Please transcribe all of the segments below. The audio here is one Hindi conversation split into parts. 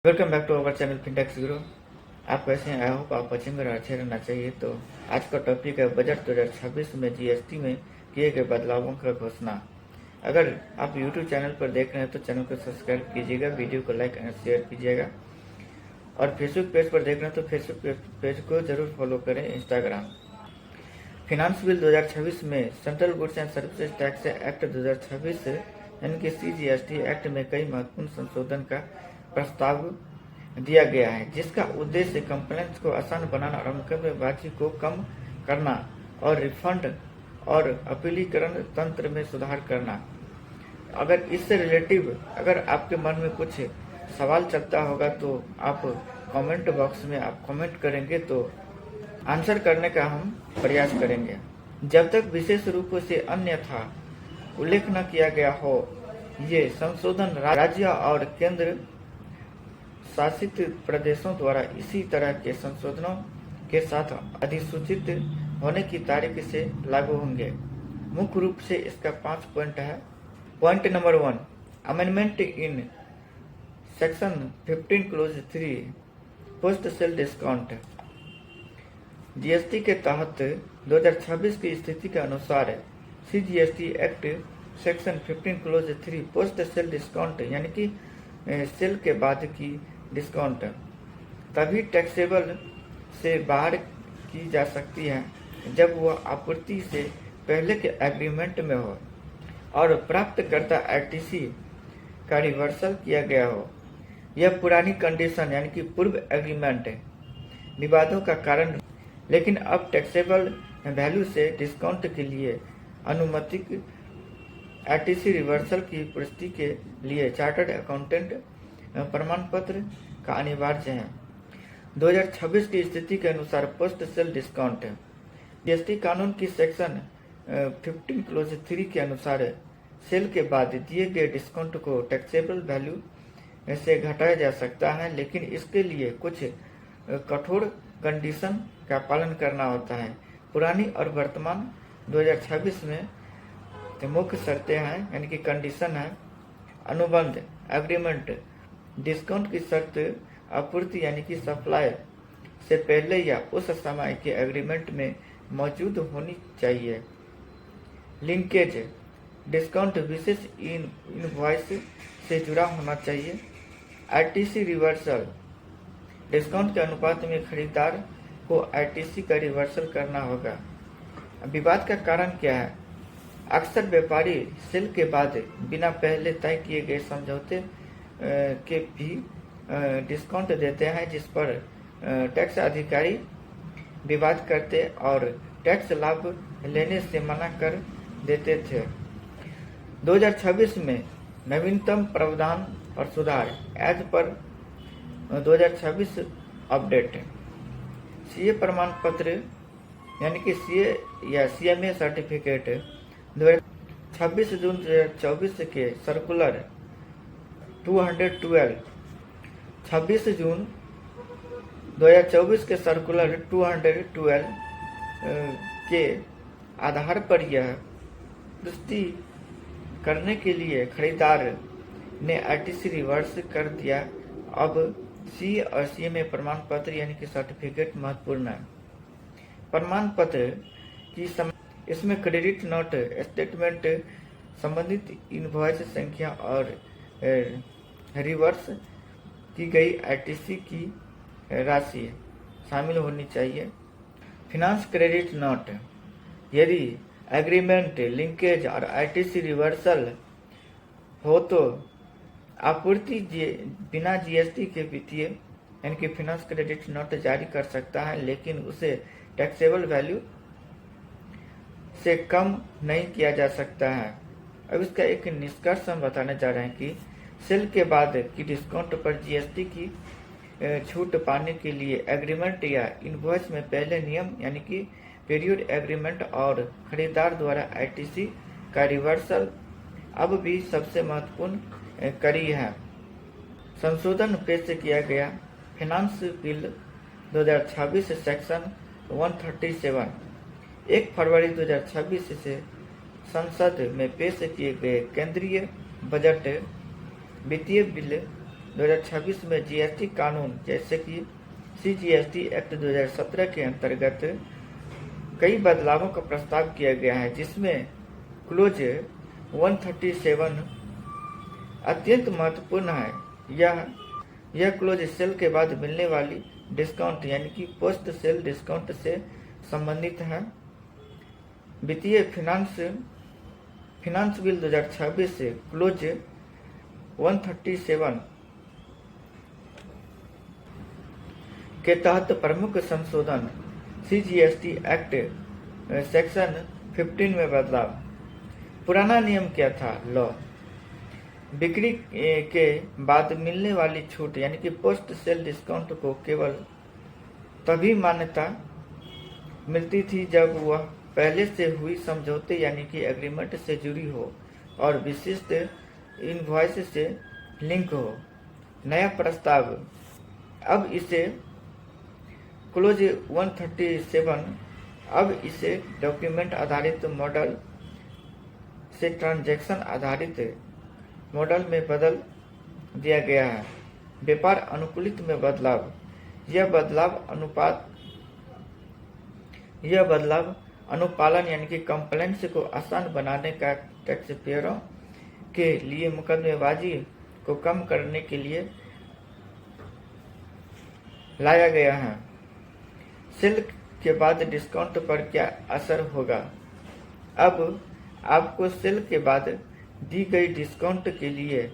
Welcome back to our channel fintechs Guru. आप कैसे हैं? आई होप आप अच्छे में अच्छे रहना चाहिए। तो आज का टॉपिक है बजट 2026 में जीएसटी में किए गए बदलावों का घोषणा। अगर आप यूट्यूब चैनल पर देख रहे हैं तो चैनल को सब्सक्राइब कीजिएगा, वीडियो को लाइक एंड शेयर कीजिएगा, और फेसबुक पेज पर देख रहे हैं तो फेसबुक पेज को जरूर फॉलो करें। इंस्टाग्राम फिनांस बिल 2026 में central goods and services tax act 2026 यानी कि CGST एक्ट में कई महत्वपूर्ण संशोधन का प्रस्ताव दिया गया है, जिसका उद्देश्य कंप्लेंट्स को आसान बनाना और मुकदमेबाजी को कम करना और रिफंड और अपीलीकरण तंत्र में सुधार करना। अगर इससे रिलेटिव अगर आपके मन में कुछ सवाल चलता होगा तो आप कमेंट बॉक्स में आप कमेंट करेंगे तो आंसर करने का हम प्रयास करेंगे। जब तक विशेष रूप से अन्यथा उल्लेख न किया गया हो, ये संशोधन राज्य और केंद्र शासित प्रदेशों द्वारा इसी तरह के संशोधनों के साथ अधिसूचित होने की तारीख से लागू होंगे। मुख्य रूप से इसका 5 पॉइंट है। Point number 1, amendment in section 15 close 3 post sale discount. GST के तहत 2026 की स्थिति के अनुसार CGST act section 15 close 3 post sale discount यानी कि सेल के बाद की डिस्काउंट तभी टैक्सेबल से बाहर की जा सकती है जब वह आपूर्ति से पहले के एग्रीमेंट में हो और प्राप्तकर्ता ITC का रिवर्सल किया गया हो। यह पुरानी कंडीशन यानी कि पूर्व एग्रीमेंट विवादों का कारण, लेकिन अब टैक्सेबल वैल्यू से डिस्काउंट के लिए अनुमतिक ITC रिवर्सल की पुष्टि के लिए चार्टर्ड अकाउंटेंट प्रमाण पत्र का अनिवार्य है। 2026 की स्थिति के अनुसार पोस्ट सेल डिस्काउंट जीएसटी कानून की सेक्शन 15 क्लोज 3 के अनुसार सेल के बाद दिए गए डिस्काउंट को टैक्सेबल वैल्यू से घटाया जा सकता है, लेकिन इसके लिए कुछ कठोर कंडीशन का पालन करना होता है। पुरानी और वर्तमान 2026 में मुख्य शर्तें हैं यानी कि कंडीशन है। अनुबंध एग्रीमेंट डिस्काउंट की शर्त आपूर्ति यानी कि सप्लाई से पहले या उस समय के एग्रीमेंट में मौजूद होनी चाहिए। लिंकेज डिस्काउंट विशेष इनवॉइस से जुड़ा होना चाहिए। ITC रिवर्सल डिस्काउंट के अनुपात में खरीदार को ITC का रिवर्सल करना होगा। विवाद का कारण क्या है? अक्सर व्यापारी सेल के बाद बिना पहले तय किए गए समझौते के भी डिस्काउंट देते हैं, जिस पर टैक्स अधिकारी विवाद करते और टैक्स लाभ लेने से मना कर देते थे। 2026 में नवीनतम प्रावधान और सुधार एज पर 2026 अपडेट। CA प्रमाण पत्र यानी कि CA या CMA सर्टिफिकेट 26 जून 2024 के सर्कुलर 212 26 जून 2024 के सर्कुलर 212 के आधार पर यह पुष्टि करने के लिए खरीदार ने ITC रिवर्स कर दिया। अब CA और CMA प्रमाण पत्र यानी कि सर्टिफिकेट महत्वपूर्ण है। प्रमाण पत्र की इसमें क्रेडिट नोट स्टेटमेंट, संबंधित इनवॉइस संख्या और रिवर्स की गई ITC की राशि शामिल होनी चाहिए। फिनांस क्रेडिट नोट यदि एग्रीमेंट लिंकेज और ITC रिवर्सल हो तो आपूर्ति बिना GST के वित्तीय यानी कि फिनांस क्रेडिट नोट जारी कर सकता है, लेकिन उसे टैक्सेबल वैल्यू से कम नहीं किया जा सकता है। अब इसका एक निष्कर्ष हम बताने जा रहे हैं कि सेल के बाद की डिस्काउंट पर GST की छूट पाने के लिए एग्रीमेंट या इनवॉइस में पहले नियम यानी कि पीरियड एग्रीमेंट और खरीदार द्वारा ITC का रिवर्सल अब भी सबसे महत्वपूर्ण कड़ी है। संशोधन पेश किया गया फिनांस बिल 2026 सेक्शन 137 1 फरवरी 2026 से संसद में पेश किए गए केंद्रीय बजट वित्तीय बिल 2026 में जीएसटी कानून जैसे कि सीजीएसटी एक्ट 2017 के अंतर्गत कई बदलावों का प्रस्ताव किया गया है, जिसमें क्लोज 137 अत्यंत महत्वपूर्ण है। यह क्लोज सेल के बाद मिलने वाली डिस्काउंट यानी कि पोस्ट सेल डिस्काउंट से संबंधित है। वित्तीय फिनांस बिल 2026 से क्लोज 137 के तहत प्रमुख संशोधन सीजीएसटी एक्ट सेक्शन 15 में बदलाव। पुराना नियम क्या था? लॉ बिक्री के बाद मिलने वाली छूट यानी कि पोस्ट सेल डिस्काउंट को केवल तभी मान्यता मिलती थी जब वह पहले से हुई समझौते यानी कि एग्रीमेंट से जुड़ी हो और विशिष्ट इनवॉइस से लिंक हो। नया प्रस्ताव अब इसे क्लोज 137 अब इसे डॉक्यूमेंट आधारित मॉडल से ट्रांजैक्शन आधारित मॉडल में बदल दिया गया है। व्यापार अनुकूलित में बदलाव। यह बदलाव अनुपालन यानी कि कंप्लेंट्स को आसान बनाने का टैक्स पेयरों के लिए मुकदमेबाजी को कम करने के लिए लाया गया है। सेल के बाद डिस्काउंट पर क्या असर होगा? अब आपको सेल के बाद दी गई डिस्काउंट के लिए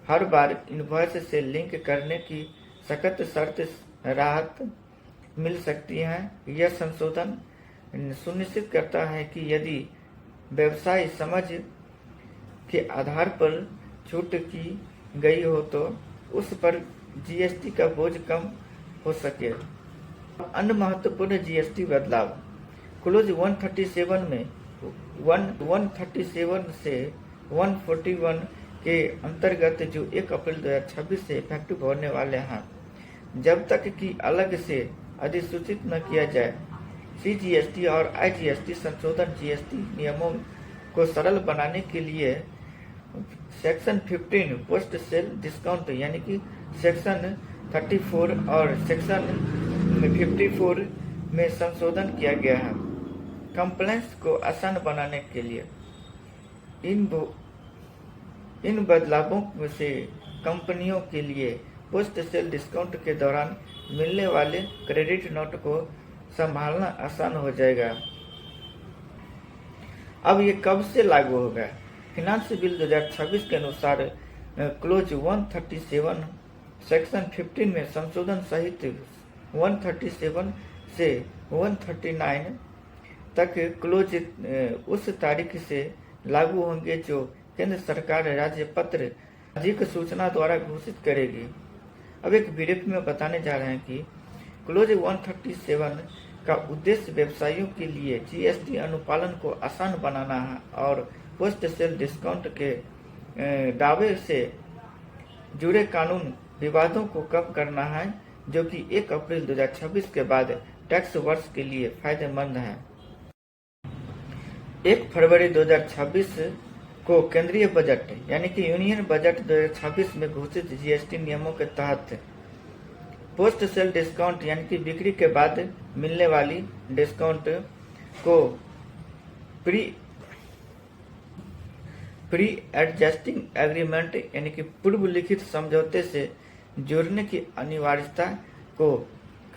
हर बार इनवॉइस से लिंक करने की सख्त शर्त राहत मिल सकती है। यह संशोधन सुनिश्चित करता है कि यदि व्यवसाय समझ के आधार पर छूट की गई हो तो उस पर जीएसटी का बोझ कम हो सके। अन्य महत्वपूर्ण जीएसटी बदलाव। क्लोज 137 में 137 से 141 के अंतर्गत जो 1 अप्रैल 2026 से इफेक्टिव होने वाले हैं, जब तक कि अलग से अधिसूचित न किया जाए। सीजीएसटी और आईजीएसटी संशोधन जीएसटी नियमों को सरल बनाने के लिए सेक्शन 15 पोस्ट सेल डिस्काउंट यानी कि सेक्शन 34 और सेक्शन 54 में संशोधन किया गया है। कंप्लेंट्स को आसान बनाने के लिए इन बदलावों से कंपनियों के लिए पोस्ट सेल डिस्काउंट के दौरान मिलने वाले क्रेडिट नोट को संभालना आसान हो जाएगा। अब ये कब से लागू होगा? फिनांस बिल 2026 के अनुसार क्लोज 137 सेक्शन 15 में संशोधन सहित 137 से 139 तक क्लोज उस तारीख से लागू होंगे जो केंद्र सरकार राज्य पत्र अधिक सूचना द्वारा घोषित करेगी। अब एक वीडियो में बताने जा रहे हैं कि क्लोज 137 का उद्देश्य व्यवसायियों के लिए जीएसटी अनुपालन को आसान बनाना है और पोस्ट सेल डिस्काउंट के दावे से जुड़े कानून विवादों को कम करना है, जो कि 1 अप्रैल 2026 के बाद टैक्स वर्ष के लिए फायदेमंद है। 1 फरवरी 2026 को केंद्रीय बजट यानी कि यूनियन बजट 2026 में घोषित जीएसटी नियमों के तहत पोस्ट सेल डिस्काउंट यानी कि बिक्री के बाद मिलने वाली डिस्काउंट को प्री एडजस्टिंग एग्रीमेंट यानी कि पूर्व लिखित समझौते से जोड़ने की अनिवार्यता को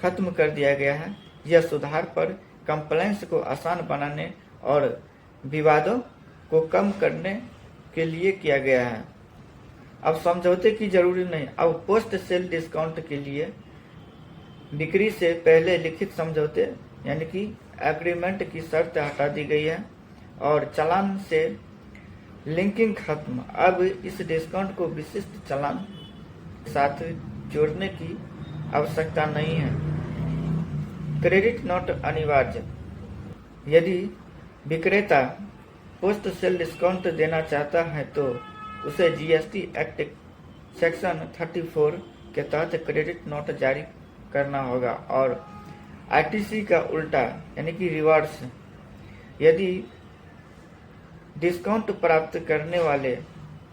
खत्म कर दिया गया है। यह सुधार पर कंप्लेंट्स को आसान बनाने और विवादों को कम करने के लिए किया गया है। अब समझौते की जरूरी नहीं। अब पोस्ट सेल डिस्काउंट के लिए बिक्री से पहले लिखित समझौते यानी कि एग्रीमेंट की शर्त हटा दी गई है और चालान से लिंकिंग खत्म। अब इस डिस्काउंट को विशिष्ट चालान के साथ जोड़ने की आवश्यकता नहीं है। क्रेडिट नोट अनिवार्य। यदि विक्रेता पोस्ट सेल डिस्काउंट देना चाहता है तो उसे जीएसटी एक्ट सेक्शन 34 के तहत क्रेडिट नोट जारी करना होगा और आईटीसी का उल्टा यानी कि रिवर्स। यदि डिस्काउंट प्राप्त करने वाले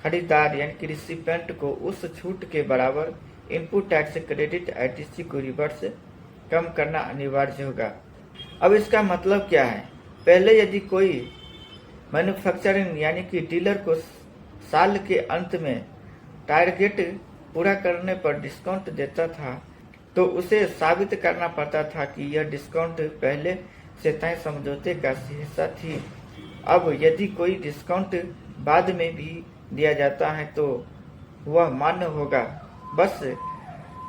खरीदार यानी कि रिसिपेंट को उस छूट के बराबर इनपुट टैक्स क्रेडिट आईटीसी को रिवर्स कम करना अनिवार्य होगा। अब इसका मतलब क्या है? पहले यदि कोई मैन्युफैक्चरिंग यानी कि डीलर को साल के अंत में टारगेट पूरा करने पर डिस्काउंट देता था तो उसे साबित करना पड़ता था कि यह डिस्काउंट पहले से तय समझौते का हिस्सा थी। अब यदि कोई डिस्काउंट बाद में भी दिया जाता है तो वह मान्य होगा। बस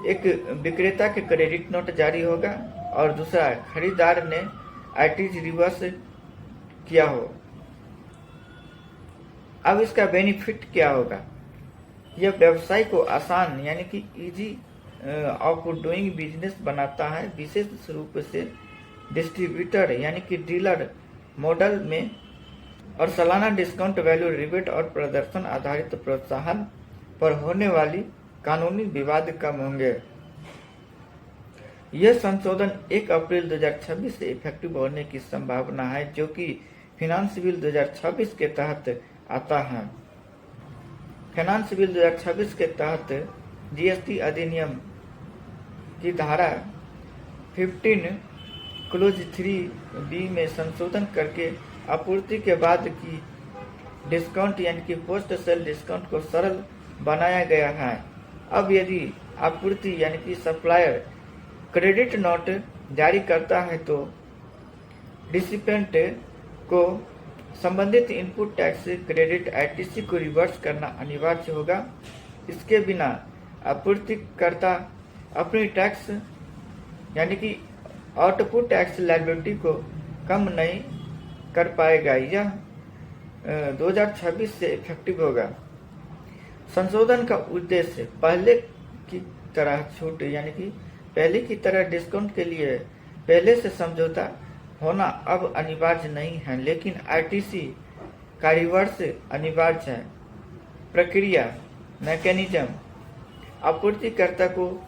एक विक्रेता के क्रेडिट नोट जारी होगा और दूसरा खरीदार ने आईटीसी रिवर्स किया हो। अब इसका बेनिफिट क्या होगा? यह व्यवसाय को आसान यानी कि इजी ऑफ डूइंग बिजनेस बनाता है, विशेष रूप से डिस्ट्रीब्यूटर यानी कि डीलर मॉडल में, और सालाना डिस्काउंट वैल्यू रिबेट और प्रदर्शन आधारित प्रोत्साहन पर होने वाली कानूनी विवाद कम होंगे। यह संशोधन 1 अप्रैल 2026 से इफेक्टिव होने की संभावना है, जो कि फाइनेंस बिल 2026 के तहत आता है। फाइनेंस बिल 2026 के तहत जीएसटी अधिनियम की धारा 15 क्लोज 3B में संशोधन करके आपूर्ति के बाद की डिस्काउंट यानी कि पोस्ट सेल डिस्काउंट को सरल बनाया गया है। अब यदि आपूर्ति यानी कि सप्लायर क्रेडिट नोट जारी करता है तो रिसिपेंट को संबंधित इनपुट टैक्स क्रेडिट आईटीसी को रिवर्स करना अनिवार्य होगा। इसके बिना आपूर्तिकर्ता अपनी टैक्स यानी कि आउटपुट टैक्स लायबिलिटी को कम नहीं कर पाएगा। यह 2026 से इफेक्टिव होगा। संशोधन का उद्देश्य पहले की तरह छूट यानी कि पहले की तरह डिस्काउंट के लिए पहले से समझौता होना अब अनिवार्य नहीं है, लेकिन आईटीसी का रिवर्स अनिवार्य है। प्रक्रिया मैकेनिज्म आपूर्तिकर्ता को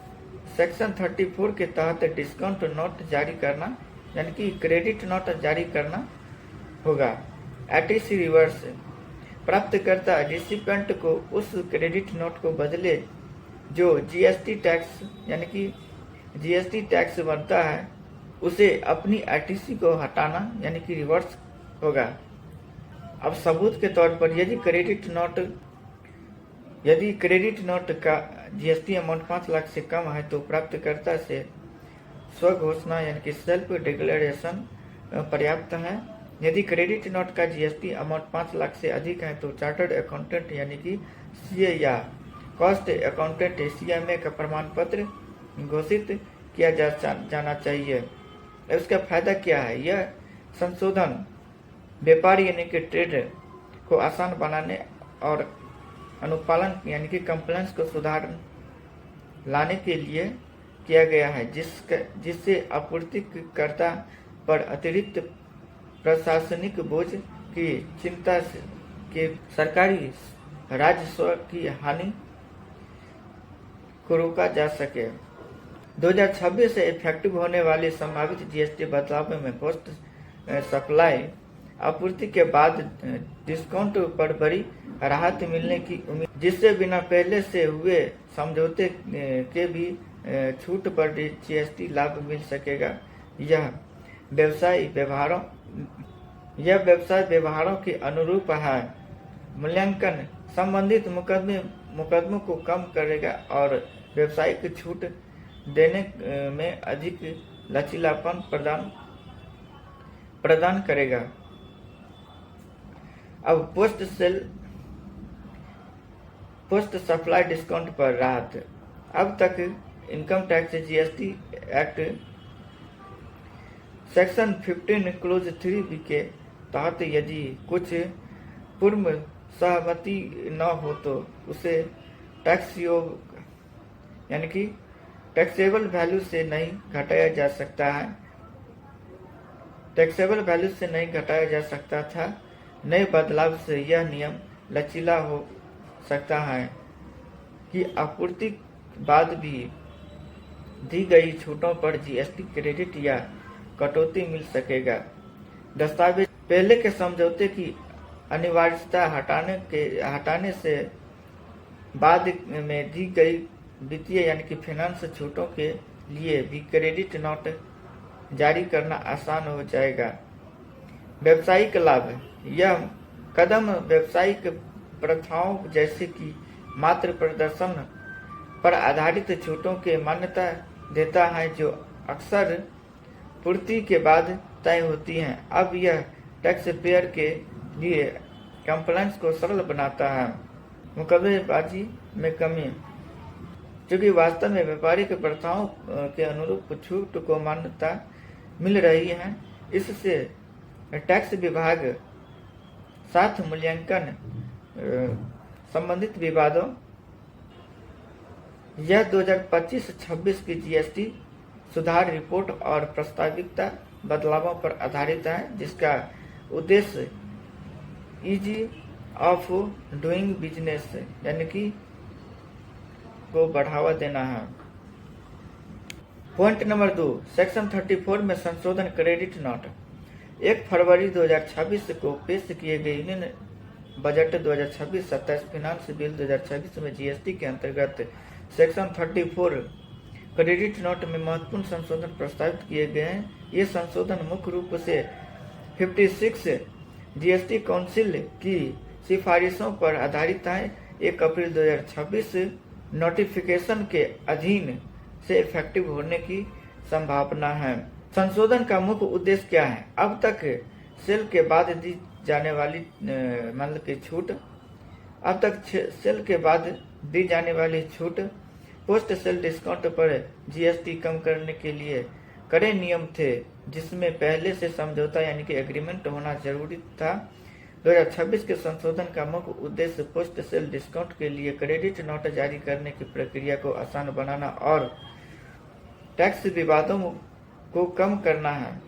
सेक्शन 34 के तहत डिस्काउंट नोट जारी करना यानी कि क्रेडिट नोट जारी करना होगा। आईटीसी रिवर्स प्राप्तकर्ता रिसिपेंट को उस क्रेडिट नोट को बदले जो जीएसटी टैक्स यानी कि जीएसटी टैक्स बनता है, उसे अपनी आईटीसी को हटाना यानी कि रिवर्स होगा। अब सबूत के तौर पर यदि क्रेडिट नोट का जीएसटी अमाउंट 5 लाख से कम है तो प्राप्तकर्ता से स्वघोषणा यानी कि सेल्फ डिक्लेरेशन पर्याप्त है। यदि क्रेडिट नोट का जीएसटी अमाउंट 5 लाख से अधिक है तो चार्टर्ड अकाउंटेंट यानी कि सीए या कॉस्ट अकाउंटेंट सीएमए का प्रमाण पत्र घोषित किया जाना चाहिए। इसका फायदा क्या है? यह संशोधन व्यापार यानी कि ट्रेड को आसान बनाने और अनुपालन यानी कि कंप्लायंस को सुधार लाने के लिए किया गया है, जिससे आपूर्तिकर्ता पर अतिरिक्त प्रशासनिक बोझ की चिंता के सरकारी राजस्व की हानि को रोका जा सके। 2026 से इफेक्टिव होने वाले संभावित जीएसटी बदलाव में पोस्ट सप्लाई आपूर्ति के बाद डिस्काउंट पर बड़ी राहत मिलने की उम्मीद, जिससे बिना पहले से हुए समझौते के भी छूट पर जीएसटी लाभ मिल सकेगा। यह व्यवसाय व्यवहारों के अनुरूप है। मूल्यांकन संबंधित मुकदमों को कम करेगा और व्यवसायिक छूट देने में अधिक लचीलापन प्रदान करेगा। अब पोस्ट सप्लाई डिस्काउंट पर राहत। अब तक income tax GST act section 15 close 3B के तहत यदि कुछ पूर्व सहमति न हो तो उसे टैक्स योग यानी कि टैक्सेबल वैल्यू से नहीं घटाया जा सकता है। टैक्सेबल वैल्यू से नहीं घटाया जा सकता था। नए बदलाव से यह नियम लचीला हो सकता है कि आपूर्ति बाद भी दी गई छूटों पर जीएसटी क्रेडिट या कटौती मिल सकेगा। दस्तावेज पहले के समझौते की अनिवार्यता हटाने से बाद में दी गई वित्तीय यानी कि फाइनेंस छूटों के लिए भी क्रेडिट नोट जारी करना आसान हो जाएगा। व्यावसायिक लाभ: यह कदम व्यावसायिक प्रथाओं जैसे कि मात्र प्रदर्शन पर आधारित छूटों के मान्यता देता है जो अक्सर पूर्ति के बाद तय होती हैं। अब यह टैक्स पेयर के लिए कंप्लायंस को सरल बनाता है। मुकदमेबाजी में कमी: क्योंकि वास्तव में व्यापारिक प्रथाओं के अनुरूप छूट को मान्यता मिल रही है, इससे टैक्स विभाग साथ मूल्यांकन संबंधित विवादों यह 2025-26 की जीएसटी सुधार रिपोर्ट और प्रस्तावित बदलावों पर आधारित है, जिसका उद्देश्य ईजी ऑफ डूइंग बिजनेस यानी कि को बढ़ावा देना है। पॉइंट नंबर 2, सेक्शन 34 में संशोधन क्रेडिट नोट। 1 फरवरी 2026 को पेश किए गए यूनियन बजट 2026-27 फाइनेंस बिल 2026 में जीएसटी के अंतर्गत सेक्शन 34 क्रेडिट नोट में महत्वपूर्ण संशोधन प्रस्तावित किए गए हैं। ये संशोधन मुख्य रूप से 56 जीएसटी काउंसिल की सिफारिशों पर आधारित है। 1 अप्रैल 2026 नोटिफिकेशन के अधीन से इफेक्टिव होने की संभावना है। संशोधन का मुख्य उद्देश्य क्या है? अब तक सेल के बाद दी जाने वाली छूट पोस्ट सेल डिस्काउंट पर जीएसटी कम करने के लिए कड़े नियम थे, जिसमें पहले से समझौता यानी कि एग्रीमेंट होना जरूरी था। 2026 के संशोधन का मुख्य उद्देश्य पोस्ट सेल डिस्काउंट के लिए क्रेडिट नोट जारी करने की प्रक्रिया को आसान बनाना और टैक्स विवादों को कम करना है।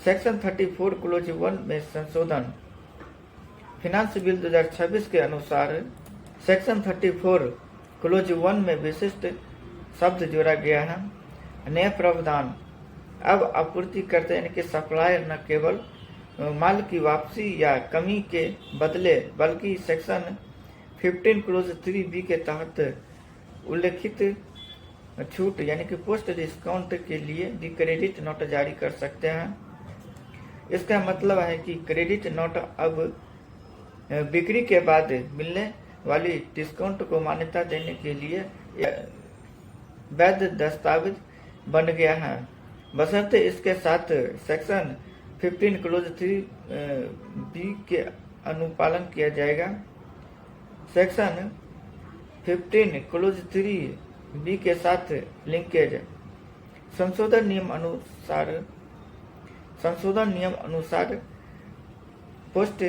सेक्शन 34 क्लोज 1 में संशोधन: फाइनेंस बिल 2026 के अनुसार सेक्शन 34 क्लोज 1 में विशिष्ट शब्द जोड़ा गया है। नया प्रावधान: अब आपूर्तिकर्ता यानी कि सप्लायर न केवल माल की वापसी या कमी के बदले बल्कि सेक्शन 15 क्लोज 3B के तहत उल्लेखित छूट यानी कि पोस्ट डिस्काउंट के लिए भी क्रेडिट नोट जारी कर सकते हैं। इसका मतलब है कि क्रेडिट नोट अब बिक्री के बाद मिलने वाली डिस्काउंट को मान्यता देने के लिए वैध दस्तावेज बन गया है, बशर्ते इसके साथ सेक्शन 15 क्लोज 3B के अनुपालन किया जाएगा। सेक्शन 15 क्लोज 3B के साथ लिंकेज: संशोधन नियम अनुसार पोस्ट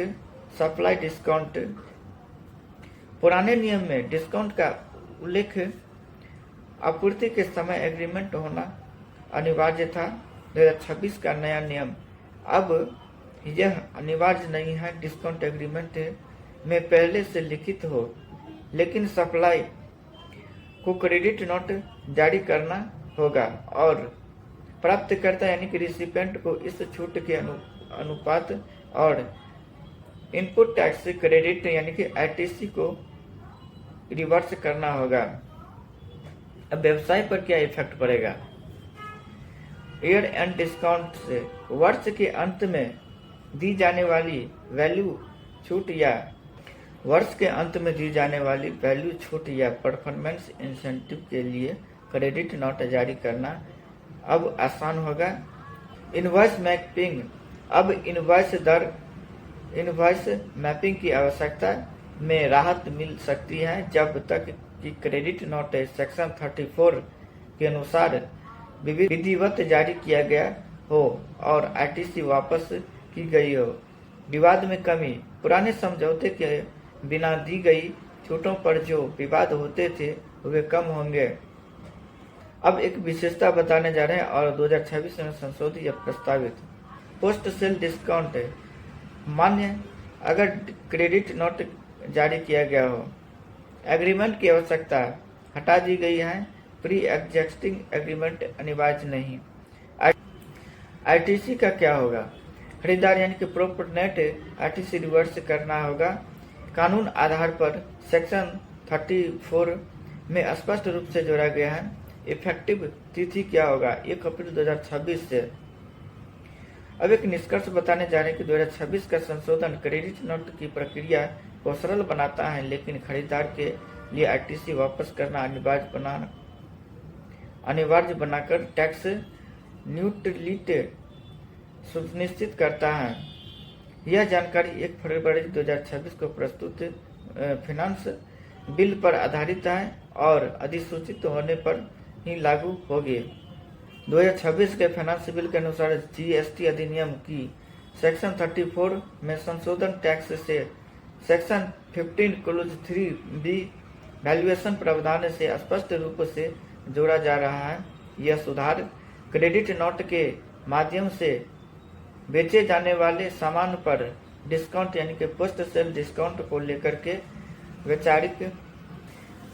सप्लाई डिस्काउंट। पुराने नियम में डिस्काउंट का उल्लेख आपूर्ति के समय एग्रीमेंट होना अनिवार्य था। 2026 का नया नियम अब यह अनिवार्य नहीं है डिस्काउंट एग्रीमेंट में पहले से लिखित हो, लेकिन सप्लाई को क्रेडिट नोट जारी करना होगा और प्राप्तकर्ता यानी कि रिसिपेंट को इस छूट के अनुपात और इनपुट टैक्स क्रेडिट यानी कि आईटीसी को रिवर्स करना होगा। अब व्यवसाय पर क्या इफेक्ट पड़ेगा? ईयर एंड डिस्काउंट से वर्ष के अंत में दी जाने वाली वैल्यू छूट या परफॉर्मेंस इंसेंटिव के लिए क्रेडिट नोट जारी करना अब आसान होगा। इनवॉइस मैपिंग: अब इनवॉइस मैपिंग की आवश्यकता में राहत मिल सकती है जब तक कि क्रेडिट नोट सेक्शन 34 के अनुसार विधिवत जारी किया गया हो और आईटीसी वापस की गई हो। विवाद में कमी: पुराने समझौते के बिना दी गई छूटों पर जो विवाद होते थे वे कम होंगे। अब एक विशेषता बताने जा रहे हैं और 2026 में संशोधित या प्रस्तावित पोस्ट सेल डिस्काउंट मान्य अगर क्रेडिट नोट जारी किया गया हो। एग्रीमेंट की आवश्यकता हटा दी गई है, प्री एग्जिस्टिंग एग्रीमेंट अनिवार्य नहीं। आईटीसी का क्या होगा? खरीदार यानी कि प्रोपोर्शनेट आरटीसी रिवर्स करना होगा। कानून आधार पर सेक्शन 34 में स्पष्ट रूप से जोड़ा गया है। इफेक्टिव तिथि क्या होगा? 1 अप्रैल 2026 से। अब एक निष्कर्ष बताने जा रहे हैं कि 2026 का संशोधन क्रेडिट नोट की प्रक्रिया को सरल बनाता है, लेकिन खरीदार के लिए आरटीसी वापस करना अनिवार्य बनाकर टैक्स न्यूट्रलिटी सुनिश्चित करता है। यह जानकारी 1 फरवरी 2026 को प्रस्तुत फाइनेंस बिल पर आधारित है और अधिसूचित होने पर ही लागू होगी। 2026 के फाइनेंस बिल के अनुसार जीएसटी अधिनियम की सेक्शन 34 में संशोधन टैक्स से सेक्शन 15 क्लोज 3B वैल्यूएशन प्रावधान से स्पष्ट रूप से जोड़ा जा रहा है। यह सुधार क्रेडिट नोट के माध्यम से बेचे जाने वाले सामान पर डिस्काउंट यानी कि पोस्ट सेल डिस्काउंट को लेकर के वैचारिक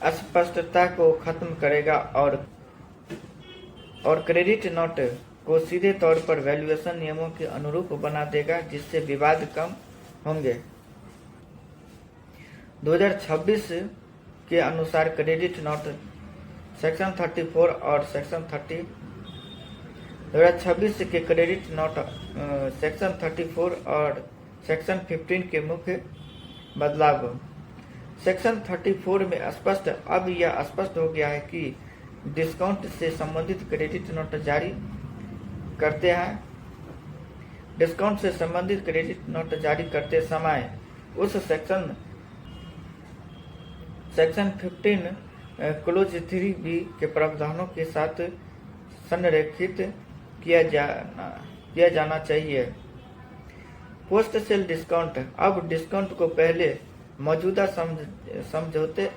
अस्पष्टता को खत्म करेगा और क्रेडिट नोट को सीधे तौर पर वैल्यूएशन नियमों के अनुरूप बना देगा, जिससे विवाद कम होंगे। 2026 के अनुसार क्रेडिट नोट सेक्शन 34 और सेक्शन 2026 के क्रेडिट नोट सेक्शन 34 और सेक्शन 15 के मुख्य बदलाव। सेक्शन 34 में अब यह स्पष्ट हो गया है कि डिस्काउंट से संबंधित क्रेडिट नोट जारी करते हैं। डिस्काउंट से संबंधित क्रेडिट नोट जारी करते समय उस सेक्शन 15 क्लोज 3B के प्रावधानों के साथ संरेखित किया जाना चाहिए। Post sale discount. अब डिस्काउंट को पहले मौजूदा समझौते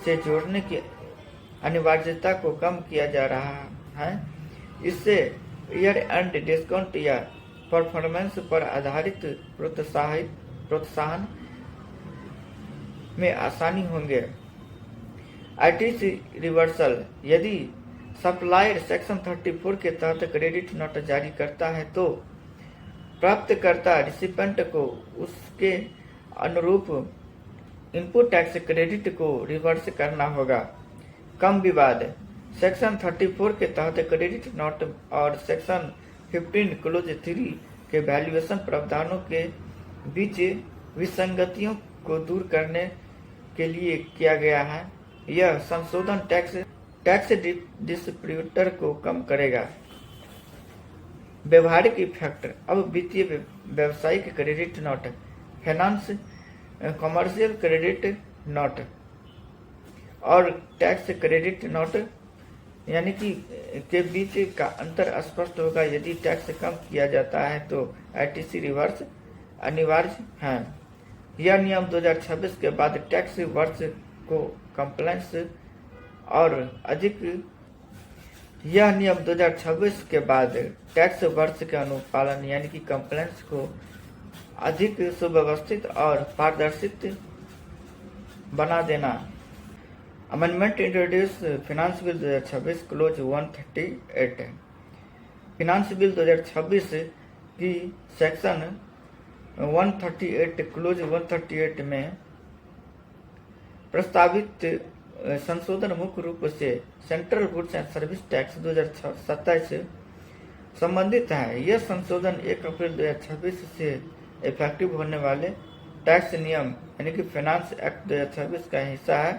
से जोड़ने की अनिवार्यता को कम किया जा रहा है। इससे ईयर एंड डिस्काउंट या परफॉर्मेंस पर आधारित प्रोत्साहन में आसानी होंगे। RTC reversal. यदि सप्लायर सेक्शन 34 के तहत क्रेडिट नोट जारी करता है तो प्राप्तकर्ता रिसिपेंट को उसके अनुरूप इनपुट टैक्स क्रेडिट को रिवर्स करना होगा। कम विवाद। सेक्शन 34 के तहत क्रेडिट नोट और सेक्शन 15 क्लोज 3 के वैल्यूएशन प्रावधानों के बीच विसंगतियों को दूर करने के लिए किया गया है। यह संशोधन टैक्स डिस्प्यूटर को कम करेगा। व्यवहारिक इफेक्ट। अब वित्तीय व्यावसायिक credit note, finance commercial credit note और टैक्स क्रेडिट नोट यानी कि के बीच का अंतर स्पष्ट होगा। यदि टैक्स कम किया जाता है तो आरटीसी रिवर्स अनिवार्य है। यह नियम 2026 के बाद टैक्स वर्ष को कंप्लायंस और अधिक यह नियम 2026 के बाद टैक्स वर्ष के अनुपालन यानी कि कंप्लायंस को अधिक सुव्यवस्थित और पारदर्शित बना देना। Amendment introduce finance bill 2026 close 138। Finance bill 2026 की सेक्शन 138 क्लोज 138 में प्रस्तावित संशोधन मुख्य रूप से central goods and service tax 2027 से संबंधित है। यह संशोधन 1 अप्रैल 2026 से इफेक्टिव होने वाले टैक्स नियम यानी कि फाइनेंस एक्ट 2026 का हिस्सा है।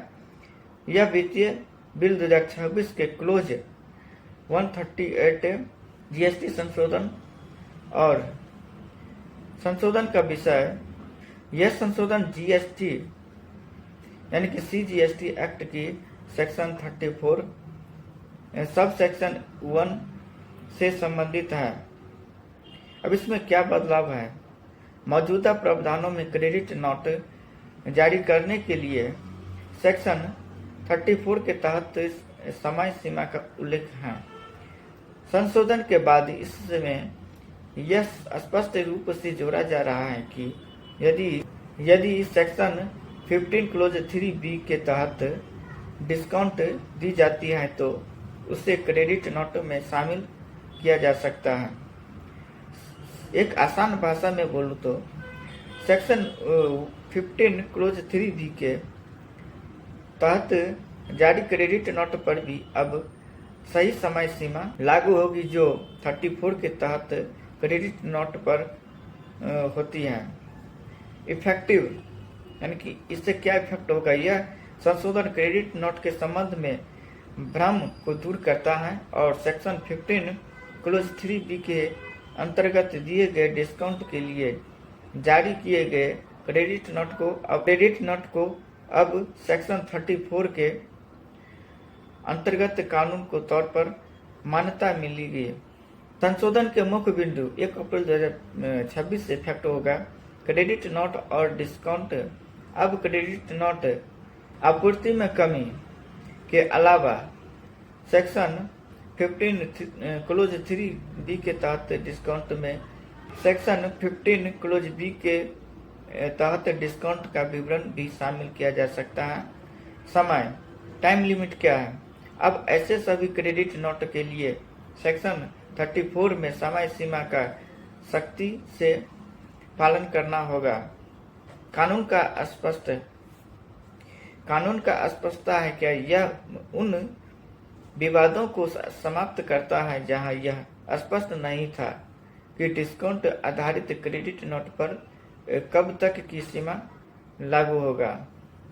यह वित्तीय बिल 2026 के क्लोज 138 जीएसटी संशोधन और संशोधन का विषय। यह संशोधन जीएसटी यानी कि सीजीएसटी एक्ट की सेक्शन 34 सब सेक्शन 1 से संबंधित है। अब इसमें क्या बदलाव है? मौजूदा प्रावधानों में क्रेडिट नोट जारी करने के लिए सेक्शन 34 के तहत समय सीमा का उल्लेख है। संशोधन के बाद इसमें यह स्पष्ट रूप से जोड़ा जा रहा है कि यदि सेक्शन 15 क्लोज 3B के तहत डिस्काउंट दी जाती है तो उसे क्रेडिट नोट में शामिल किया जा सकता है। एक आसान भाषा में बोलूँ तो सेक्शन 15 क्लोज 3B के तहत जारी क्रेडिट नोट पर भी अब सही समय सीमा लागू होगी जो 34 के तहत क्रेडिट नोट पर होती है। इफेक्टिव यानी कि इससे क्या इफेक्ट होगा, यह संशोधन क्रेडिट नोट के संबंध में भ्रम को दूर करता है और सेक्शन 15 क्लोज 3B के अंतर्गत दिए गए डिस्काउंट के लिए जारी किए गए क्रेडिट नोट को अब सेक्शन 34 के अंतर्गत कानून को तौर पर मान्यता मिली गई। संशोधन के मुख्य बिंदु 1 अप्रैल 2026 से इफेक्ट होगा। क्रेडिट नोट और डिस्काउंट। अब क्रेडिट नोट आपूर्ति में कमी के अलावा सेक्शन 15 क्लोज 3B के तहत डिस्काउंट में सेक्शन 15 क्लोज B के तहत डिस्काउंट का विवरण भी शामिल किया जा सकता है। समय टाइम लिमिट क्या है? अब ऐसे सभी क्रेडिट नोट के लिए सेक्शन 34 में समय सीमा का सख्ती से पालन करना होगा। कानून का स्पष्टता है क्या? यह उन विवादों को समाप्त करता है जहां यह स्पष्ट नहीं था कि डिस्काउंट आधारित क्रेडिट नोट पर कब तक की सीमा लागू होगा।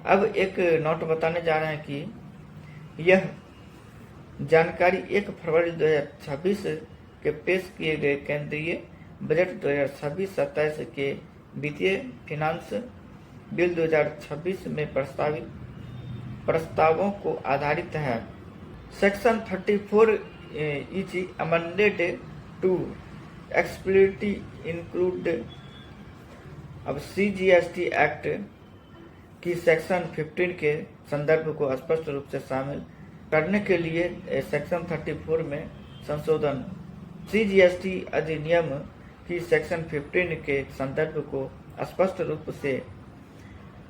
अब एक नोट बताने जा रहे हैं कि यह जानकारी 1 फरवरी 2026 के पेश किए गए केंद्रीय बजट 2026-27 के वित्तीय फिनांस बिल 2026 में प्रस्तावित प्रस्तावों को आधारित है। Section 34 is amended to explicitly include अब CGST एक्ट की सेक्शन 15 के संदर्भ को स्पष्ट रूप से शामिल करने के लिए सेक्शन 34 में संशोधन। CGST अधिनियम की सेक्शन 15 के संदर्भ को स्पष्ट रूप से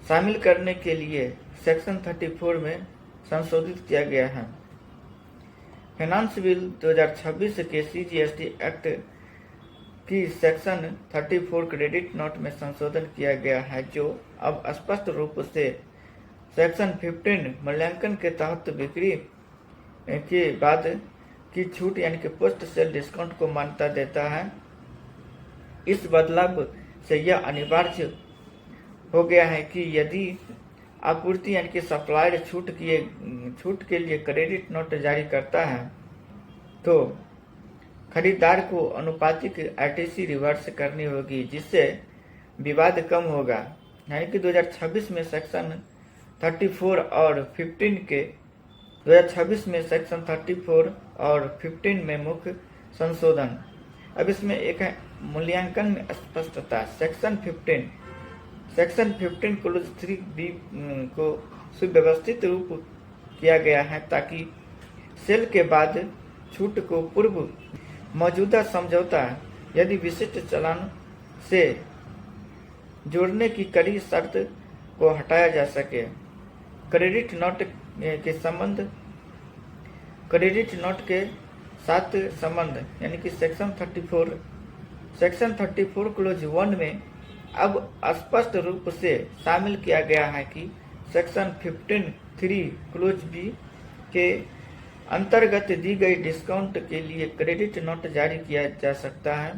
शामिल करने के लिए सेक्शन 34 में संशोधित किया गया है। फाइनेंस बिल 2026 के CGST एक्ट की सेक्शन 34 क्रेडिट नोट में संशोधन किया गया है, जो अब स्पष्ट रूप से सेक्शन 15 मूल्यांकन के तहत बिक्री के बाद की छूट यानी कि पोस्ट सेल डिस्काउंट को मान्यता देता है। इस बदलाव से यह अनिवार्य हो गया है कि यदि आपूर्ति यानी कि सप्लायर छूट के लिए क्रेडिट नोट जारी करता है तो खरीदार को अनुपातिक RTC रिवर्स करनी होगी, जिससे विवाद कम होगा। यानी कि 2026 में सेक्शन 34 और 15 के 2026 में सेक्शन 34 और 15 में मुख्य संशोधन। अब इसमें एक है मूल्यांकन में स्पष्टता। सेक्शन 15 क्लोज 3B को सुव्यवस्थित रूप किया गया है ताकि सेल के बाद छूट को पूर्व मौजूदा समझौता यदि विशिष्ट चालान से जोड़ने की कड़ी शर्त को हटाया जा सके। क्रेडिट नोट के साथ संबंध यानी कि सेक्शन 34 क्लोज 1 में अब स्पष्ट रूप से शामिल किया गया है कि सेक्शन 15(3) क्लोज B के अंतर्गत दी गई डिस्काउंट के लिए क्रेडिट नोट जारी किया जा सकता है।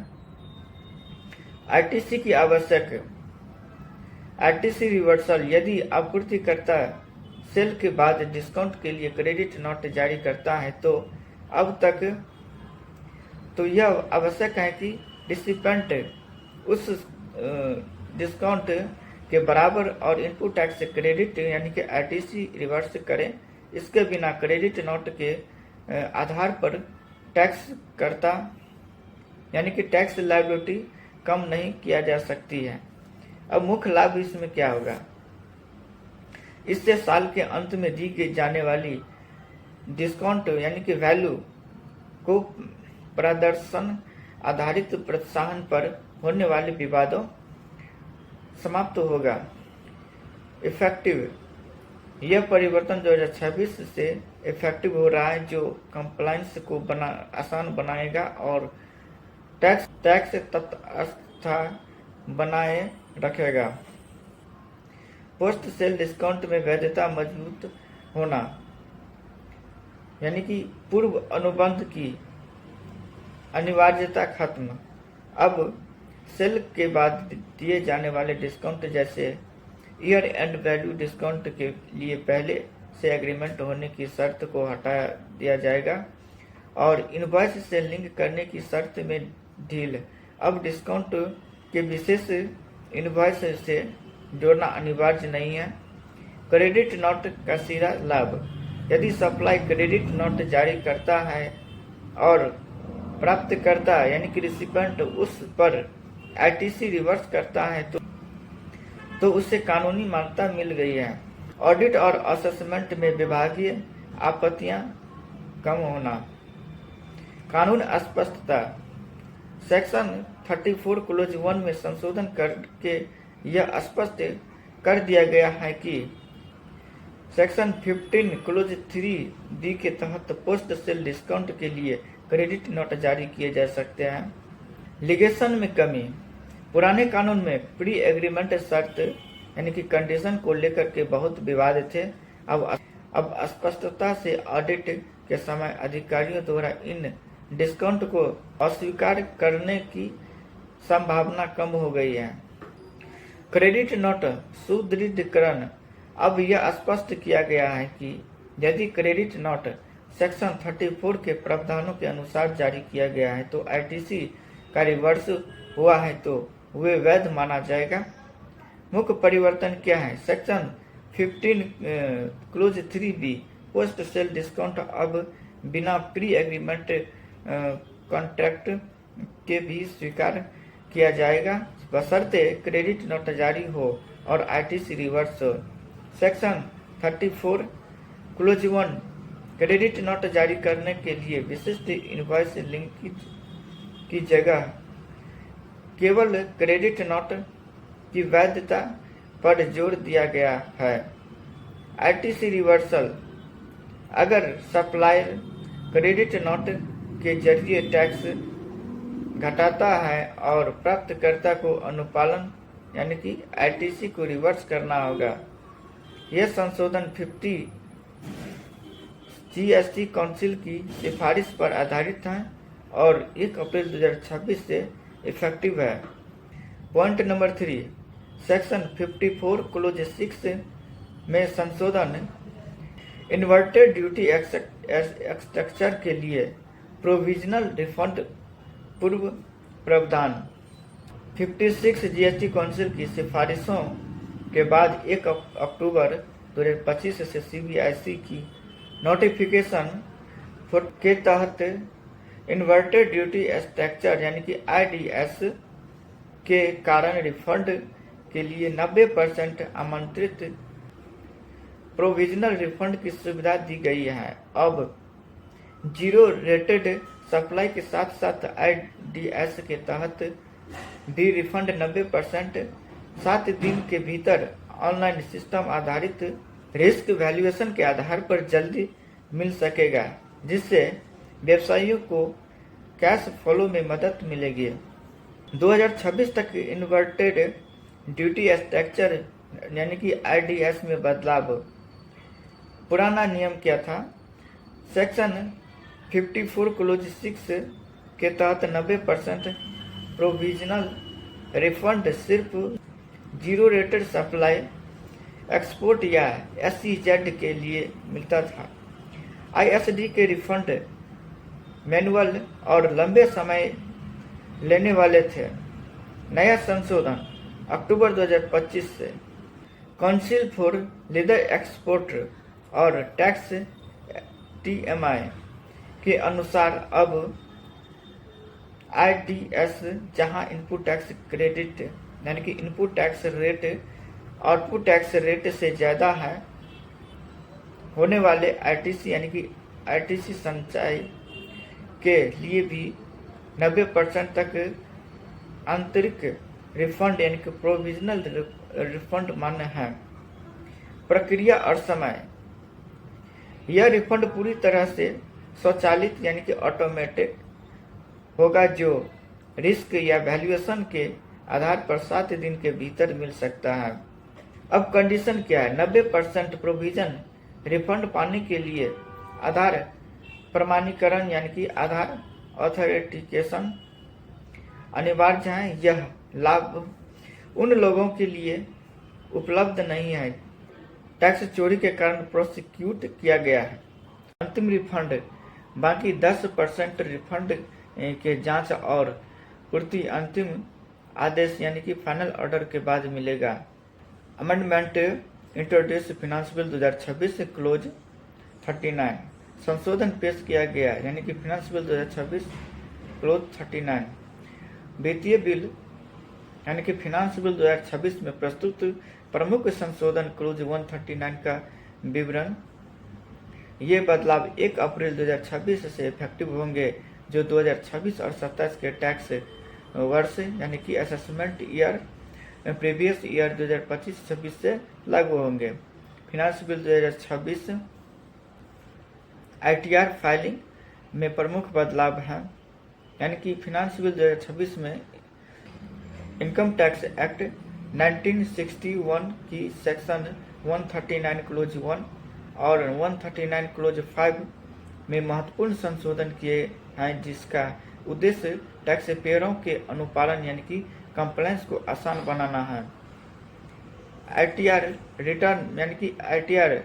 RTC की आवश्यक RTC रिवर्सल। यदि आपूर्तिकर्ता सेल के बाद डिस्काउंट के लिए क्रेडिट नोट जारी करता है तो यह आवश्यक है कि रिसिपेंट उस डिस्काउंट के बराबर और इनपुट टैक्स क्रेडिट यानी कि RTC रिवर्स करें। इसके बिना क्रेडिट नोट के आधार पर टैक्स करता यानी कि टैक्स लायबिलिटी कम नहीं किया जा सकती है। अब मुख्य लाभ इसमें क्या होगा? इससे साल के अंत में दी जाने वाली डिस्काउंट यानी कि वैल्यू को प्रदर्शन आधारित प्रोत्साहन पर होने वाले विवादों समाप्त होगा। इफेक्टिव। यह परिवर्तन 2026 से इफेक्टिव हो रहा है, जो कंप्लायंस को आसान बनाएगा और टैक्स तटस्थता बनाए रखेगा। पोस्ट सेल डिस्काउंट में वैधता मजबूत होना, यानी कि पूर्व अनुबंध की अनिवार्यता खत्म। अब सेल के बाद दिए जाने वाले डिस्काउंट जैसे ईयर एंड वैल्यू डिस्काउंट के लिए पहले से एग्रीमेंट होने की शर्त को हटा दिया जाएगा और इनवॉइस से लिंक करने की शर्त में ढील। अब डिस्काउंट के विशेष इनवॉइस से जोड़ना अनिवार्य नहीं है। क्रेडिट नोट का सीधा लाभ, यदि सप्लाई क्रेडिट नोट जारी करता है और प्राप्तकर्ता यानी कि रिसिपेंट उस पर आईटीसी रिवर्स करता है तो उसे कानूनी मान्यता मिल गई है। ऑडिट और असेसमेंट में विभागीय आपत्तियां कम होना। कानून स्पष्टता, सेक्शन 34 क्लोज 1 में संशोधन करके यह स्पष्ट कर दिया गया है कि सेक्शन 15 क्लोज 3D के तहत पोस्ट सेल डिस्काउंट के लिए क्रेडिट नोट जारी किए जा सकते हैं। लिगेशन में कमी, पुराने कानून में प्री एग्रीमेंट शर्त यानी कि कंडीशन को लेकर के बहुत विवाद थे। अब स्पष्टता से ऑडिट के समय अधिकारियों द्वारा इन डिस्काउंट को अस्वीकार करने की संभावना कम हो गई है। क्रेडिट नोट सुदृढ़ीकरण, अब यह स्पष्ट किया गया है कि यदि क्रेडिट नोट सेक्शन 34 के प्रावधानों के अनुसार जारी किया गया है तो आईटीसी का रिवर्स हुआ है तो वे वैध माना जाएगा। मुख्य परिवर्तन क्या है? Section 15 close 3B post sale discount अब बिना प्री एग्रीमेंट कॉन्ट्रैक्ट के भी स्वीकार किया जाएगा बशर्ते क्रेडिट नोट जारी हो और आईटीसी रिवर्स हो। सेक्शन 34 क्लोज 1 क्रेडिट नोट जारी करने के लिए विशिष्ट इनवॉइस लिंकेज की जगह केवल क्रेडिट नोट की वैधता पर जोर दिया गया है। आईटीसी रिवर्सल, अगर सप्लायर क्रेडिट नोट के जरिए टैक्स घटाता है और प्राप्तकर्ता को अनुपालन यानी कि आईटीसी को रिवर्स करना होगा। यह संशोधन 50 जीएसटी काउंसिल की सिफारिश पर आधारित है और 1 अप्रैल 2026 से इफेक्टिव है। पॉइंट नंबर 3, सेक्शन 54 क्लोज 6 में संशोधन, इन्वर्टेड ड्यूटी स्ट्रक्चर के लिए प्रोविजनल रिफंड पूर्व प्रावधान। 56 जीएसटी काउंसिल की सिफारिशों के बाद 1 अक्टूबर 2025 से सीबीआईसी की नोटिफिकेशन के तहत इन्वर्टेड ड्यूटी स्ट्रक्चर यानी कि आईडीएस के कारण रिफंड के लिए 90% आमंत्रित प्रोविजनल रिफंड की सुविधा दी गई है। अब जीरो रेटेड सप्लाई के साथ साथ आईडीएस के तहत भी रिफंड 90% 7 दिन के भीतर ऑनलाइन सिस्टम आधारित रिस्क वैल्यूएशन के आधार पर जल्दी मिल सकेगा, जिससे व्यवसायियों को कैश फ्लो में मदद मिलेगी। 2026 तक इन्वर्टेड ड्यूटी स्ट्रक्चर यानी कि आईडीएस में बदलाव। पुराना नियम क्या था? सेक्शन 54 क्लोज 6 के तहत 90% प्रोविजनल रिफंड सिर्फ जीरो रेटेड सप्लाई, एक्सपोर्ट या एसईजेड के लिए मिलता था। आईएसडी के रिफंड मैनुअल और लंबे समय लेने वाले थे। नया संशोधन अक्टूबर 2025 से काउंसिल फॉर लीदर एक्सपोर्ट और टैक्स टीएमआई के अनुसार अब आईडीएस जहां इनपुट टैक्स क्रेडिट यानी कि input tax rate output tax rate से ज़्यादा है होने वाले आईटीसी यानी कि आईटीसी संचय के लिए भी 90% तक आंतरिक रिफंड यानी कि प्रोविजनल रिफंड मान्य है। प्रक्रिया और समय, यह रिफंड पूरी तरह से स्वचालित यानी कि ऑटोमेटेड होगा, जो रिस्क या वैल्यूएशन के आधार पर 7 दिन के भीतर मिल सकता है। अब कंडीशन क्या है? 90% प्रोविजन रिफंड पाने के लिए आधार प्रमाणीकरण यानी कि आधार ऑथेंटिकेशन अनिवार्य है। यह लाभ उन लोगों के लिए उपलब्ध नहीं है टैक्स चोरी के कारण प्रोसिक्यूट किया गया है। अंतिम रिफंड बाकी 10% रिफंड के जांच और पूर्ति अंतिम आदेश यानी कि फाइनल ऑर्डर के बाद मिलेगा। Amendment introduce finance bill 2026 close 39 संशोधन पेश किया गया यानी कि फाइनेंस बिल 2026 क्लोज 39 वित्तीय बिल यानी कि फाइनेंस बिल 2026 में प्रस्तुत प्रमुख संशोधन क्लोज 139 का विवरण। ये बदलाव 1 अप्रैल 2026 से इफेक्टिव होंगे जो 2026 और 27 के टैक्स वर्ष यानी कि असेसमेंट ईयर प्रीवियस ईयर 2025-26 से लागू होंगे। फाइनेंस बिल 2026 ITR फाइलिंग में प्रमुख बदलाव हैं यानी कि फाइनेंस बिल 2026 में इनकम टैक्स एक्ट 1961 की सेक्शन 139 क्लोज 1 और 139 क्लोज 5 में महत्वपूर्ण संशोधन किए हैं जिसका उद्देश्य टैक्स पेयरों के अनुपालन यानी कि कंप्लायंस को आसान बनाना है। ITR रिटर्न यानी कि ITR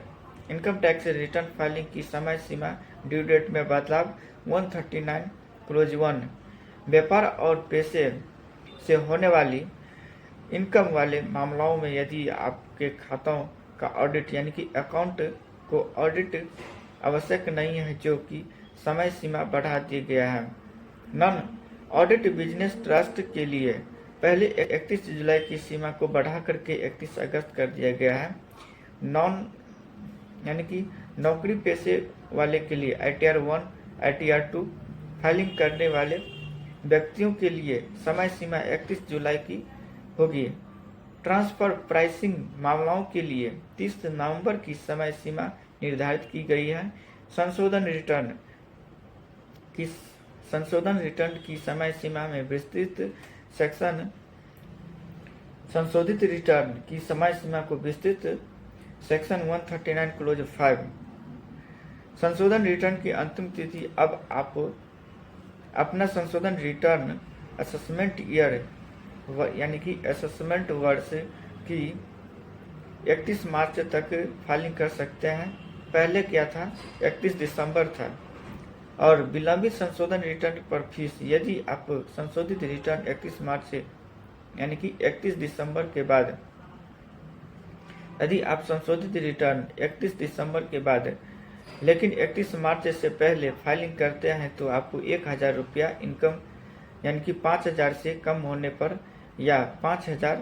income tax return filing की समय सीमा ड्यू डेट में बदलाव 139 क्लोज 1 व्यापार और पेशे से होने वाली इनकम वाले मामलों में यदि आपके खातों का ऑडिट यानी कि अकाउंट को ऑडिट आवश्यक नहीं है जो कि समय सीमा बढ़ा दिया गया है। नॉन ऑडिट बिजनेस ट्रस्ट के लिए पहले 31 जुलाई की सीमा को बढ़ा करके 31 अगस्त कर दिया गया है। नॉन यानी कि नौकरी पेशे वाले के लिए ITR 1 ITR 2 फाइलिंग करने वाले व्यक्तियों के लिए समय सीमा 31 जुलाई की होगी। ट्रांसफर प्राइसिंग मामलों के लिए 30 नवंबर की समय सीमा निर्धारित की गई है। संशोधन रिटर्न की समय सीमा में विस्तृत सेक्शन संशोधित रिटर्न की समय सीमा को विस्तृत सेक्शन 139 क्लोज 5 संशोधन रिटर्न की अंतिम तिथि। अब आप अपना संशोधन रिटर्न असेसमेंट ईयर यानी कि असेसमेंट वर्ष की 31 मार्च तक फाइलिंग कर सकते हैं। पहले क्या था 31 दिसंबर था। और विलंबित संशोधन रिटर्न पर फीस यदि आप संशोधित रिटर्न 31 मार्च से यानी कि 31 दिसंबर के बाद यदि आप संशोधित रिटर्न 31 दिसंबर के बाद लेकिन 31 मार्च से पहले फाइलिंग करते हैं तो आपको 1000 रुपया इनकम यानी कि 5000 से कम होने पर या 5000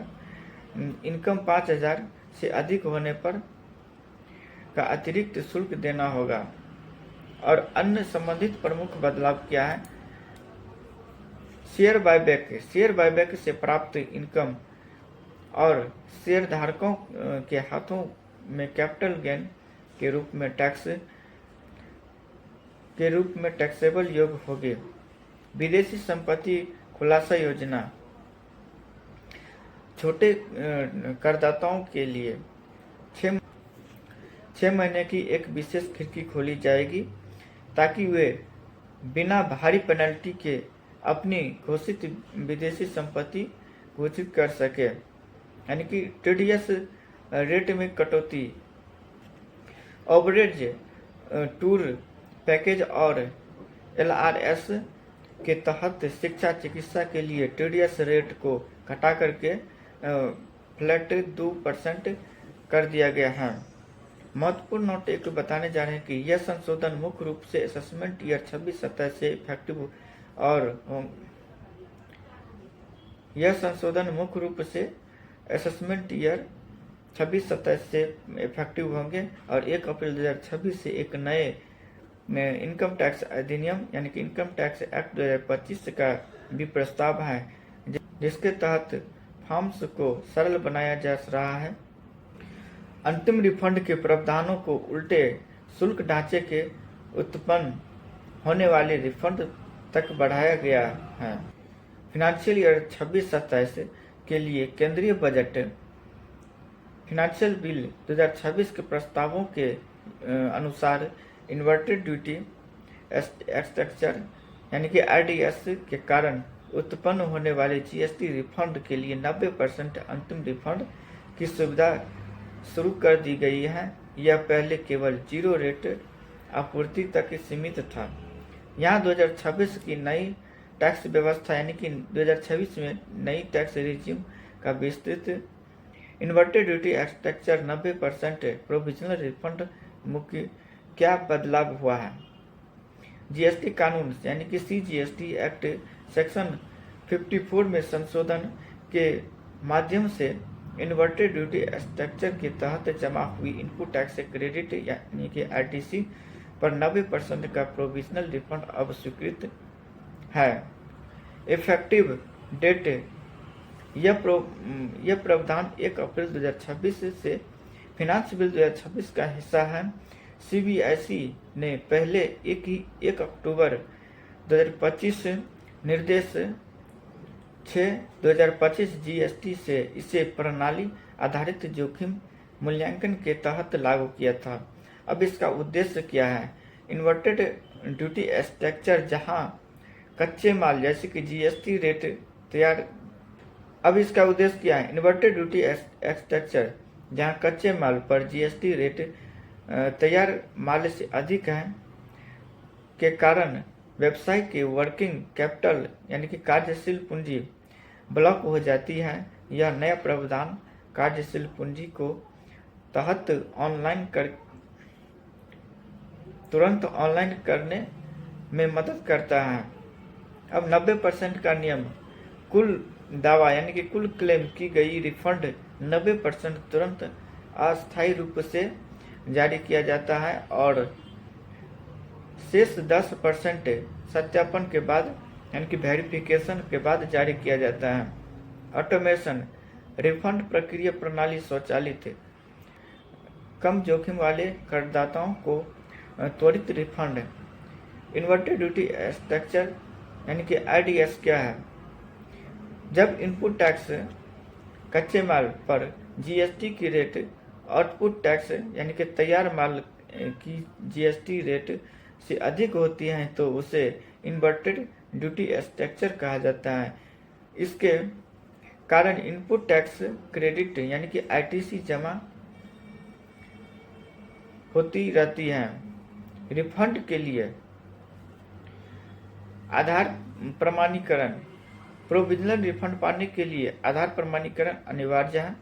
इनकम 5000 से अधिक होने पर का अतिरिक्त शुल्क देना होगा। और अन्य संबंधित प्रमुख बदलाव क्या है? शेयर बायबैक से प्राप्त इनकम और शेयर धारकों के हाथों में कैपिटल गेन के रूप में टैक्सेबल योग होंगे। विदेशी संपत्ति खुलासा योजना छोटे करदाताओं के लिए 6 महीने की एक विशेष खिड़की खोली जाएगी ताकि वे बिना भारी पेनल्टी के अपनी घोषित विदेशी संपत्ति घोषित कर सके यानी कि TDS रेट में कटौती। ओवरेज टूर पैकेज और LRS के तहत शिक्षा चिकित्सा के लिए TDS रेट को घटा करके फ्लैट 2% कर दिया गया है। महत्वपूर्ण नोट एक बताने जा रहे हैं कि यह संशोधन मुख्य रूप से असेसमेंट ईयर 26-27 से इफेक्टिव और यह संशोधन मुख्य रूप से असेसमेंट ईयर 26-27 से इफेक्टिव होंगे और 1 अप्रैल 2026 से एक नए इनकम टैक्स अधिनियम यानी कि इनकम टैक्स एक्ट 2025 का भी प्रस्ताव है जिसके तहत फॉर्म्स को सरल बनाया जा रहा है। अंतिम रिफंड के प्रावधानों को उल्टे शुल्क ढांचे के उत्पन्न होने वाले रिफंड तक बढ़ाया गया है। फाइनेंशियल ईयर 26-27 के लिए केंद्रीय बजट फाइनेंशियल बिल 2026 के प्रस्तावों के अनुसार इन्वर्टेड ड्यूटी स्ट्रक्चर यानी कि आरडीएस के कारण उत्पन्न होने वाले जीएसटी रिफंड के लिए 90% अंतिम रिफंड की सुविधा शुरू कर दी गई है। यह पहले केवल 0 रेट आपूर्ति तक ही सीमित था। यहाँ 2026 की नई टैक्स व्यवस्था यानी कि 2026 में नई टैक्स रिजीम का विस्तृत inverted duty structure 90% provisional refund मुख्य क्या बदलाव हुआ है। जीएसटी कानून यानी कि सीजीएसटी एक्ट सेक्शन 54 में संशोधन के माध्यम से इन्वर्टेड ड्यूटी स्ट्रक्चर के तहत जमा हुई इनपुट टैक्स क्रेडिट यानी कि आरटीसी पर 90% का प्रोविजनल रिफंड अब स्वीकृत है। इफेक्टिव डेट यह प्रावधान 1 अप्रैल 2026 से फाइनेंस बिल 2026 का हिस्सा है। सीबीआईसी ने पहले 1 अक्टूबर 2025 निर्देश 6/2025 जीएसटी से इसे प्रणाली आधारित जोखिम मूल्यांकन के तहत लागू किया था। अब इसका उद्देश्य क्या है? इन्वर्टेड ड्यूटी स्ट्रक्चर जहां कच्चे माल जैसे कि जीएसटी रेट तैयार अब इसका उद्देश्य क्या है? इन्वर्टेड ड्यूटी स्ट्रक्चर जहां कच्चे माल पर जीएसटी रेट तैयार माल से अधिक है के कारण व्यवसाय की वर्किंग कैपिटल यानी कि कार्यशील पूंजी ब्लॉक हो जाती है। यह नया प्रावधान कार्यशील पूंजी को तुरंत ऑनलाइन करने में मदद करता है। अब 90% का नियम कुल दावा यानी कि कुल क्लेम की गई रिफंड 90% तुरंत अस्थायी रूप से जारी किया जाता है और शेष 10% सत्यापन के बाद यानी कि वेरिफिकेशन के बाद जारी किया जाता है। ऑटोमेशन रिफंड प्रक्रिया प्रणाली स्वचालित कम जोखिम वाले करदाताओं को त्वरित रिफंड। इन्वर्टेड ड्यूटी स्ट्रक्चर यानी कि आरडीएस क्या है? जब इनपुट टैक्स कच्चे माल पर जीएसटी की रेट आउटपुट टैक्स यानी कि तैयार माल की जीएसटी रेट से अधिक होती है तो उसे इन्वर्टेड ड्यूटी स्ट्रक्चर कहा जाता है। इसके कारण इनपुट टैक्स क्रेडिट यानी कि आईटीसी जमा होती रहती है। रिफंड के लिए आधार प्रमाणीकरण प्रोविजनल रिफंड पाने के लिए आधार प्रमाणीकरण अनिवार्य है।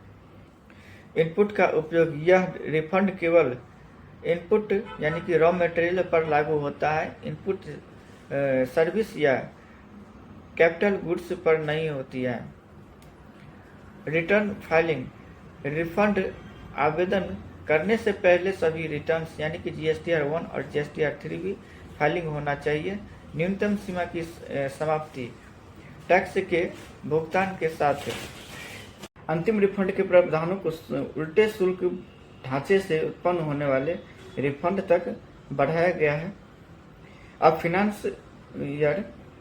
इनपुट का उपयोग यह रिफंड केवल इनपुट यानी कि रॉ मटेरियल पर लागू होता है। इनपुट सर्विस या कैपिटल गुड्स पर नहीं होती है। रिटर्न फाइलिंग रिफंड आवेदन करने से पहले सभी रिटर्न्स यानी कि जीएसटीआर 1 और जीएसटीआर 3 भी फाइलिंग होना चाहिए। न्यूनतम सीमा की समाप्ति टैक्स के भुगतान के साथ अंतिम रिफंड के प्रावधानों को उल्टे शुल्क ढांचे से उत्पन्न होने वाले रिफंड तक बढ़ाया गया है। अब फाइनेंस ईयर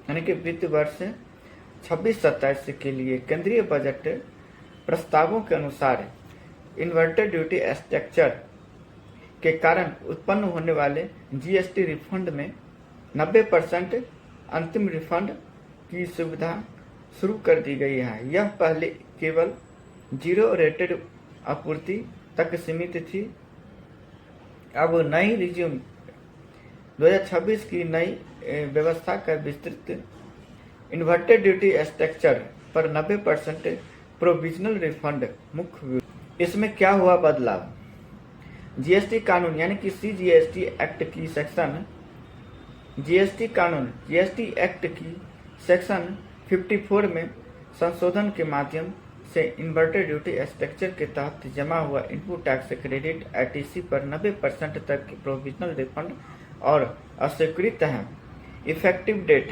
यानी कि वित्त वर्ष 26-27 के लिए केंद्रीय बजट प्रस्तावों के अनुसार इन्वर्टेड ड्यूटी स्ट्रक्चर के कारण उत्पन्न होने वाले जीएसटी रिफंड में 90% अंतिम रिफंड की सुविधा शुरू कर दी गई है। यह पहले केवल 0 रेटेड आपूर्ति तक सीमित थी। अब नई रिज्यूम 2026 की नई व्यवस्था का विस्तृत इन्वर्टेड ड्यूटी स्ट्रक्चर पर 90% प्रोविजनल रिफंड मुख्य। इसमें क्या हुआ बदलाव? जीएसटी कानून यानी कि सीजीएसटी एक्ट की सेक्शन जीएसटी कानून जीएसटी एक्ट की सेक्शन 54 में संशोधन के माध्यम से इन्वर्टेड ड्यूटी स्ट्रक्चर के तहत जमा हुआ इनपुट टैक्स क्रेडिट आईटीसी पर 90% तक की प्रोविजनल रिफंड और अस्वीकृत है। इफेक्टिव डेट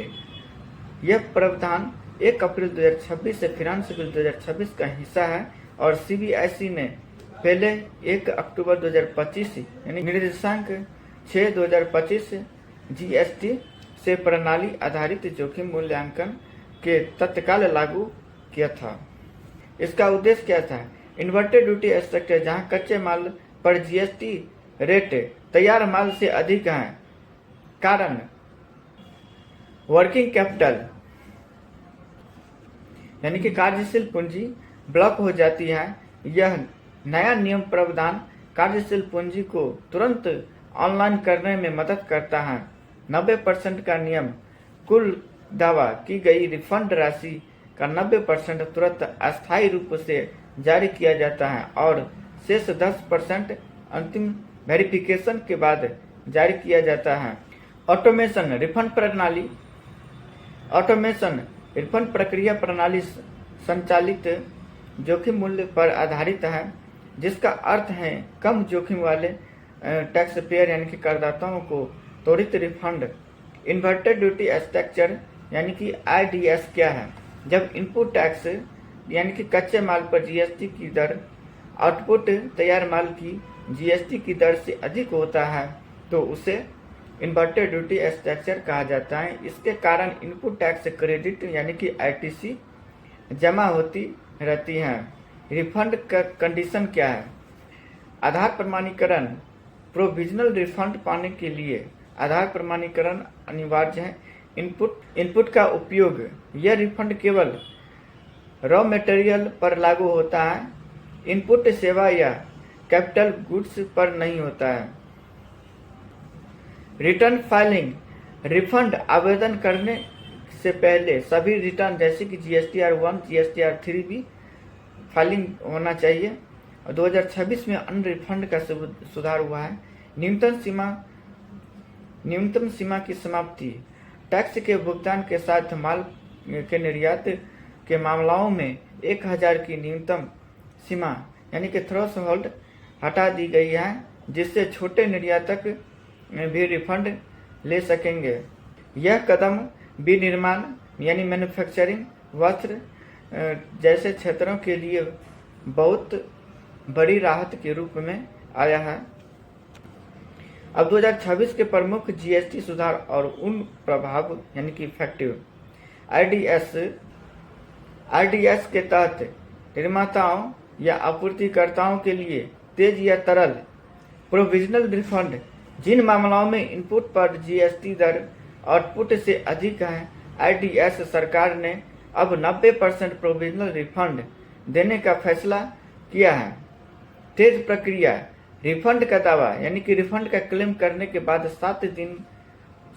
यह प्रावधान 1 अप्रैल 2026 से फाइनेंस बिल 2026 का हिस्सा है और सीबीआईसी ने पहले 1 अक्टूबर 2025 यानी निर्देशांक 6/2025 जीएसटी से प्रणाली आधारित जोखिम मूल्यांकन के तत्काल लागू किया था। इसका उद्देश्य क्या था? इन्वर्टेड ड्यूटी स्ट्रक्चर, जहां कच्चे माल पर जीएसटी रेट तैयार माल से अधिक है। कारण वर्किंग कैपिटल यानी कि कार्यशील पूंजी ब्लॉक हो जाती है। यह नया नियम प्रावधान कार्यशील पूंजी को तुरंत ऑनलाइन करने में मदद करता है। 90% का नियम, कुल दावा की गई रिफंड राशि का 90% तुरंत अस्थायी रूप से जारी किया जाता है और शेष 10% अंतिम वेरिफिकेशन के बाद जारी किया जाता है। ऑटोमेशन रिफंड प्रक्रिया प्रणाली संचालित जोखिम मूल्य पर आधारित है, जिसका अर्थ है कम जोखिम वाले टैक्स पेयर यानी कि करदाताओं को त्वरित रिफंड। इन्वर्टेड ड्यूटी स्ट्रक्चर यानी कि IDS क्या है? जब इनपुट टैक्स यानी कि कच्चे माल पर जीएसटी की दर आउटपुट तैयार माल की जीएसटी की दर से अधिक होता है तो उसे इन्वर्टेड ड्यूटी स्ट्रक्चर कहा जाता है। इसके कारण इनपुट टैक्स क्रेडिट यानी कि ITC जमा होती रहती है। रिफंड का कंडीशन क्या है? आधार प्रमाणीकरण। प्रोविजनल रिफंड पाने के लिए आधार प्रमाणीकरण अनिवार्य है। इनपुट का उपयोग। यह रिफंड केवल रॉ मटेरियल पर लागू होता है, इनपुट सेवा या कैपिटल गुड्स पर नहीं होता है। Return filing. रिफंड आवेदन करने से पहले सभी रिटर्न जैसे कि GSTR 1, GSTR 3 भी फाइलिंग होना चाहिए। 2026 में अन्य रिफंड का सुधार हुआ है। न्यूनतम सीमा की समाप्ति। टैक्स के भुगतान के साथ माल के निर्यात के मामलों में 1000 की न्यूनतम सीमा यानी कि थ्रेशोल्ड हटा दी गई है, जिससे छोटे निर्यातक भी रिफंड ले सकेंगे। यह कदम विनिर्माण यानी मैन्युफैक्चरिंग, वस्त्र जैसे क्षेत्रों के लिए बहुत बड़ी राहत के रूप में आया है। अब 2026 के प्रमुख जीएसटी सुधार और उन प्रभाव यानी कि इफेक्टिव। आईडीएस के तहत निर्माताओं या आपूर्तिकर्ताओं के लिए तेज या तरल प्रोविजनल रिफंड। जिन मामलों में इनपुट पर जीएसटी दर आउटपुट से अधिक है, आईडीएस सरकार ने अब 90% प्रोविजनल रिफंड देने का फैसला किया है। तेज प्रक्रिया। रिफंड का दावा यानी कि रिफंड का क्लेम करने के बाद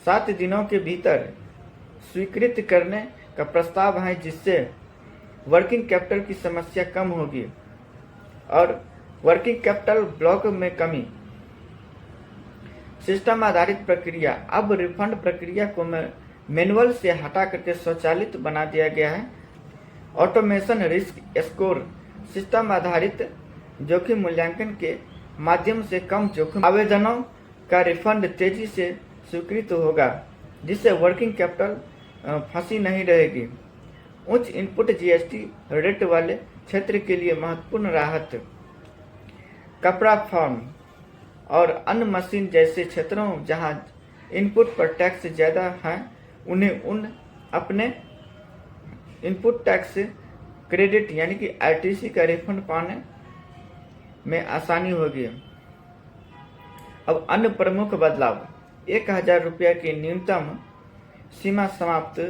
7 दिनों के भीतर स्वीकृत करने का प्रस्ताव है, जिससे वर्किंग कैपिटल की समस्या कम होगी और वर्किंग कैपिटल ब्लॉक में कमी। सिस्टम आधारित प्रक्रिया। अब रिफंड प्रक्रिया को मैनुअल से हटा करके स्वचालित बना दिया गया है। Automation risk score. सिस्टम आधारित जोखिम मूल्यांकन के माध्यम से कम जोखिम आवेदनों का रिफंड तेजी से स्वीकृत होगा, जिससे वर्किंग कैपिटल फंसी नहीं रहेगी। उच्च इनपुट जीएसटी रेट वाले क्षेत्र के लिए महत्वपूर्ण राहत। कपड़ा फॉर्म और अन्य मशीन जैसे क्षेत्रों जहां इनपुट पर टैक्स ज्यादा है, उन्हें अपने इनपुट टैक्स क्रेडिट यानी कि आईटीसी का रिफंड पाने में आसानी होगी। अब अन्य प्रमुख बदलाव। 1000 रुपया की न्यूनतम सीमा समाप्त।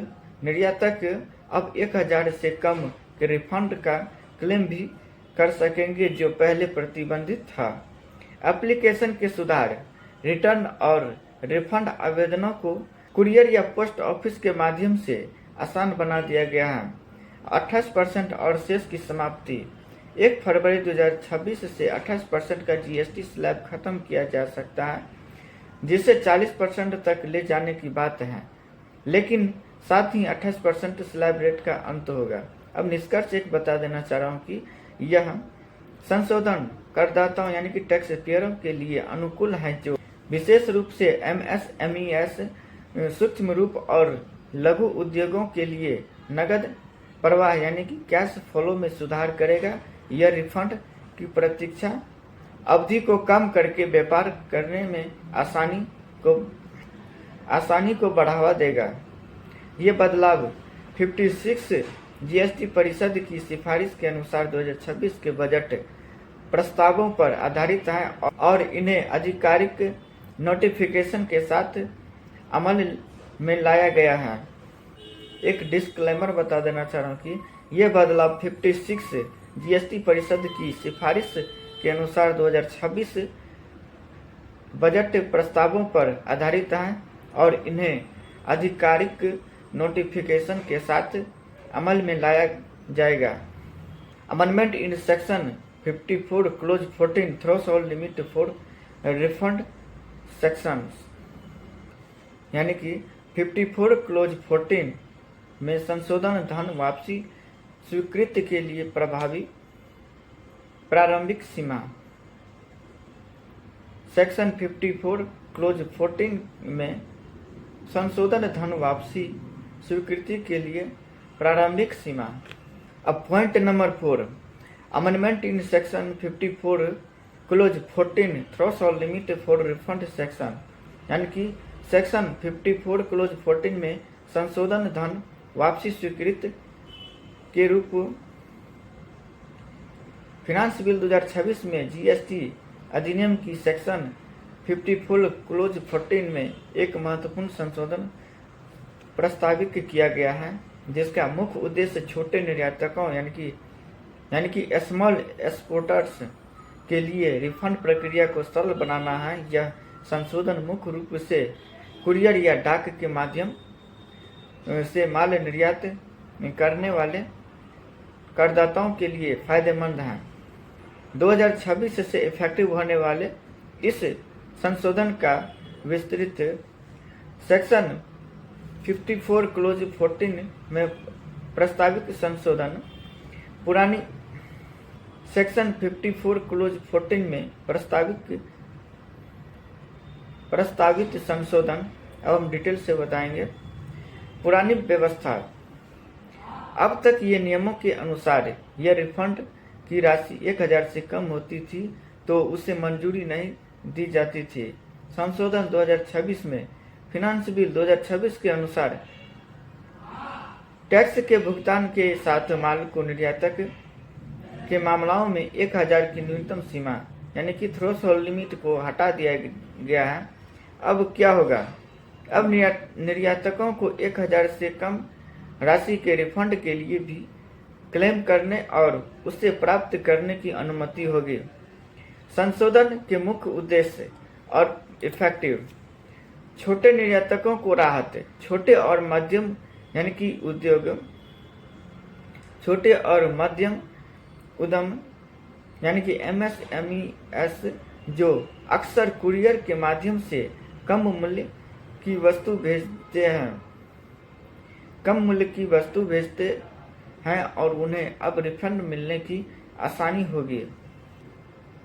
निर्यातक अब 1000 से कम के रिफंड का क्लेम भी कर सकेंगे, जो पहले प्रतिबंधित था। एप्लीकेशन के सुधार। रिटर्न और रिफंड आवेदनों को कुरियर या पोस्ट ऑफिस के माध्यम से आसान बना दिया गया है। 28% और शेष की समाप्ति। 1 फरवरी 2026 से 28% का जीएसटी स्लैब खत्म किया जा सकता है, जिसे 40% तक ले जाने की बात है, लेकिन साथ ही 28% स्लैब रेट का अंत होगा। अब निष्कर्ष एक बता देना चाह रहा हूँ कि यह संशोधन करदाताओं यानी कि टैक्स पेयरों के लिए अनुकूल है, जो विशेष रूप से एमएसएमईएस, सूक्ष्म रूप और लघु उद्योगों के लिए नगद प्रवाह यानी कि कैश फ्लो में सुधार करेगा। यह रिफंड की प्रतीक्षा अवधि को कम करके व्यापार करने में आसानी को बढ़ावा देगा। ये बदलाव 56 जीएसटी परिषद की सिफारिश के अनुसार 2026 के बजट प्रस्तावों पर आधारित है और इन्हें आधिकारिक नोटिफिकेशन के साथ अमल में लाया गया है। एक डिस्क्लेमर बता देना चाह रहा हूँ कि यह बदलाव 56 जीएसटी परिषद की सिफारिश के अनुसार 2026 बजट प्रस्तावों पर आधारित है और इन्हें आधिकारिक नोटिफिकेशन के साथ अमल में लाया जाएगा। Amendment in section 54 close 14 threshold limit for refund sections, यानी कि 54 क्लोज 14 में संशोधन धन वापसी स्वीकृति के लिए प्रभावी प्रारंभिक सीमा। सेक्शन 54 क्लोज 14 में संशोधन धन वापसी स्वीकृति के लिए प्रारंभिक सीमा। अब point number 4, amendment in section 54 close 14 threshold limit for refund section, यानी कि सेक्शन 54 क्लोज 14 में संशोधन धन वापसी स्वीकृत के रूप फिनांस बिल 2026 में जीएसटी अधिनियम की सेक्शन 54 क्लोज 14 में एक महत्वपूर्ण संशोधन प्रस्तावित किया गया है, जिसका मुख्य उद्देश्य छोटे निर्यातकों यानी कि स्मॉल एक्सपोर्टर्स के लिए रिफंड प्रक्रिया को सरल बनाना है। यह संशोधन मुख्य रूप से कुरियर या डाक के माध्यम से माल निर्यात करने वाले करदाताओं के लिए फायदेमंद है। 2026 से इफेक्टिव होने वाले इस संशोधन का विस्तृत सेक्शन 54 क्लोज 14 में प्रस्तावित संशोधन पुरानी सेक्शन 54 क्लोज 14 में प्रस्तावित संशोधन अब हम डिटेल से बताएंगे। पुरानी व्यवस्था, अब तक ये नियमों के अनुसार यह रिफंड की राशि 1000 से कम होती थी तो उसे मंजूरी नहीं दी जाती थी। संशोधन 2026 में फिनांस बिल 2026 के अनुसार टैक्स के भुगतान के साथ माल को निर्यातक के मामलों में 1000 की न्यूनतम सीमा यानी कि थ्रेशोल्ड लिमिट को हटा दिया गया है। अब क्या होगा? अब निर्यातकों को 1000 से कम राशि के रिफंड के लिए भी क्लेम करने और उसे प्राप्त करने की अनुमति होगी। संशोधन के मुख्य उद्देश्य और इफेक्टिव, छोटे निर्यातकों को राहत, छोटे और मध्यम यानी कि उद्योग, छोटे और मध्यम उद्यम यानी कि MSMEs जो अक्सर कुरियर के माध्यम से कम मूल्य की वस्तु भेजते हैं और उन्हें अब रिफंड मिलने की आसानी होगी।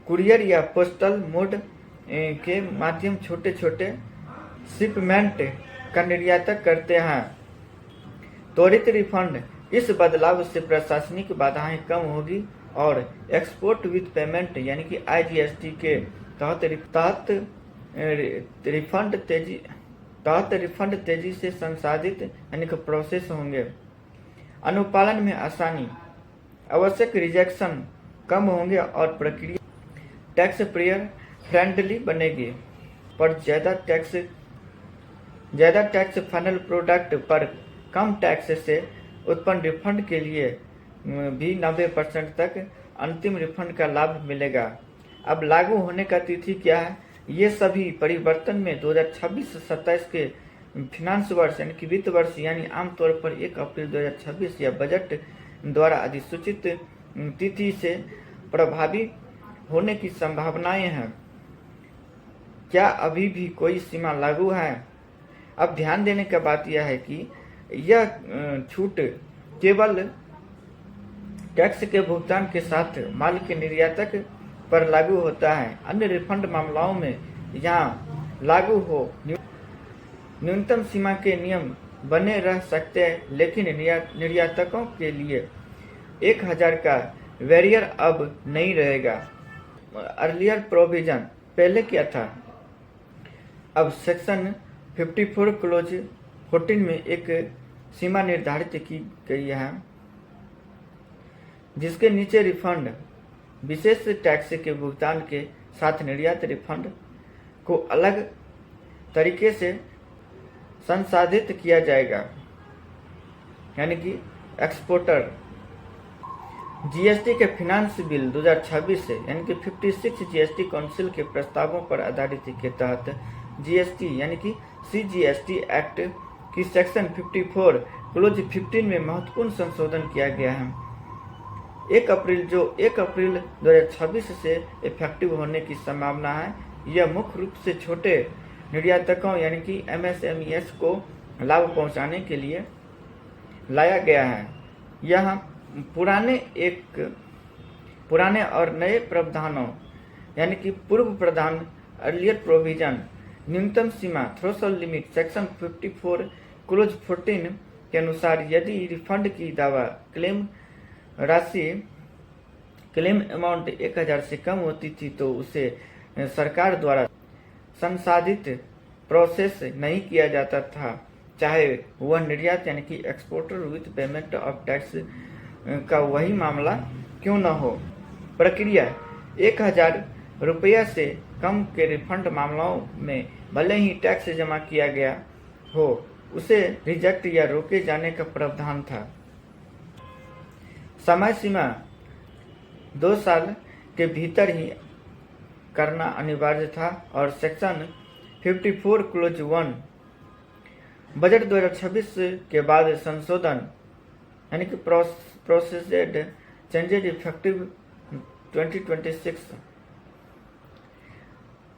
कुरियर या पोस्टल मोड के माध्यम छोटे छोटे शिपमेंट का निर्यात करते हैं। त्वरित रिफंड, इस बदलाव से प्रशासनिक बाधाएं कम होगी और एक्सपोर्ट विद पेमेंट यानी कि IGST के तहत रिफंड तेजी से संसाधित यानी कि प्रोसेस होंगे। अनुपालन में आसानी, आवश्यक रिजेक्शन कम होंगे और प्रक्रिया टैक्स पेयर फ्रेंडली बनेगी। पर ज्यादा टैक्स फाइनल प्रोडक्ट पर कम टैक्स से उत्पन्न रिफंड के लिए भी 90% तक अंतिम रिफंड का लाभ मिलेगा। अब लागू होने का तिथि क्या है? ये सभी परिवर्तन में 2026-27 के फिनांस वर्ष यानी कि वित्त वर्ष यानी आमतौर पर 1 अप्रैल 2026 या बजट द्वारा अधिसूचित तिथि से प्रभावी होने की संभावनाएं हैं। क्या अभी भी कोई सीमा लागू है? अब ध्यान देने का बात यह है कि यह छूट केवल टैक्स के भुगतान के साथ माल के निर्यातक पर लागू होता है। अन्य रिफंड मामलों में यहाँ लागू हो न्यूनतम सीमा के नियम बने रह सकते हैं, लेकिन निर्यातकों के लिए 1000 का बैरियर अब नहीं रहेगा। अर्लियर प्रोविजन पहले क्या था? अब सेक्शन 54 क्लोज 14 में एक सीमा निर्धारित की गई है, जिसके नीचे रिफंड विशेष टैक्स के भुगतान के साथ निर्यात रिफंड को अलग तरीके से संसाधित किया जाएगा। यानी कि एक्सपोर्टर जीएसटी के फिनांस बिल 2026 से यानी कि 56 जीएसटी काउंसिल के प्रस्तावों पर आधारित के तहत जीएसटी यानी कि सीजीएसटी एक्ट की सेक्शन 54 क्लोज 15 में महत्वपूर्ण संशोधन किया गया है। 1 अप्रैल 2026 से इफेक्टिव होने की संभावना है। यह मुख्य रूप से छोटे निर्यातकों यानी कि एमएसएमईएस को लाभ पहुंचाने के लिए लाया गया है। यह पुराने और नए प्रावधानों यानी कि पूर्व प्रावधान अर्लियर प्रोविजन न्यूनतम सीमा थ्रेशोल्ड लिमिट सेक्शन 54 क्लोज 14 के अनुसार यदि रिफंड की दावा क्लेम अमाउंट 1000 से कम होती थी तो उसे सरकार द्वारा संसाधित प्रोसेस नहीं किया जाता था, चाहे वह निर्यात यानी कि exporter with payment of tax का वही मामला क्यों न हो। प्रक्रिया 1000 रुपया से कम के रिफंड मामलों में भले ही टैक्स जमा किया गया हो, उसे रिजेक्ट या रोके जाने का प्रावधान था। समय सीमा 2 साल के भीतर ही करना अनिवार्य था और सेक्शन 54 क्लोज 1 बजट 2026 के बाद संशोधन यानी कि processed changes effective 2026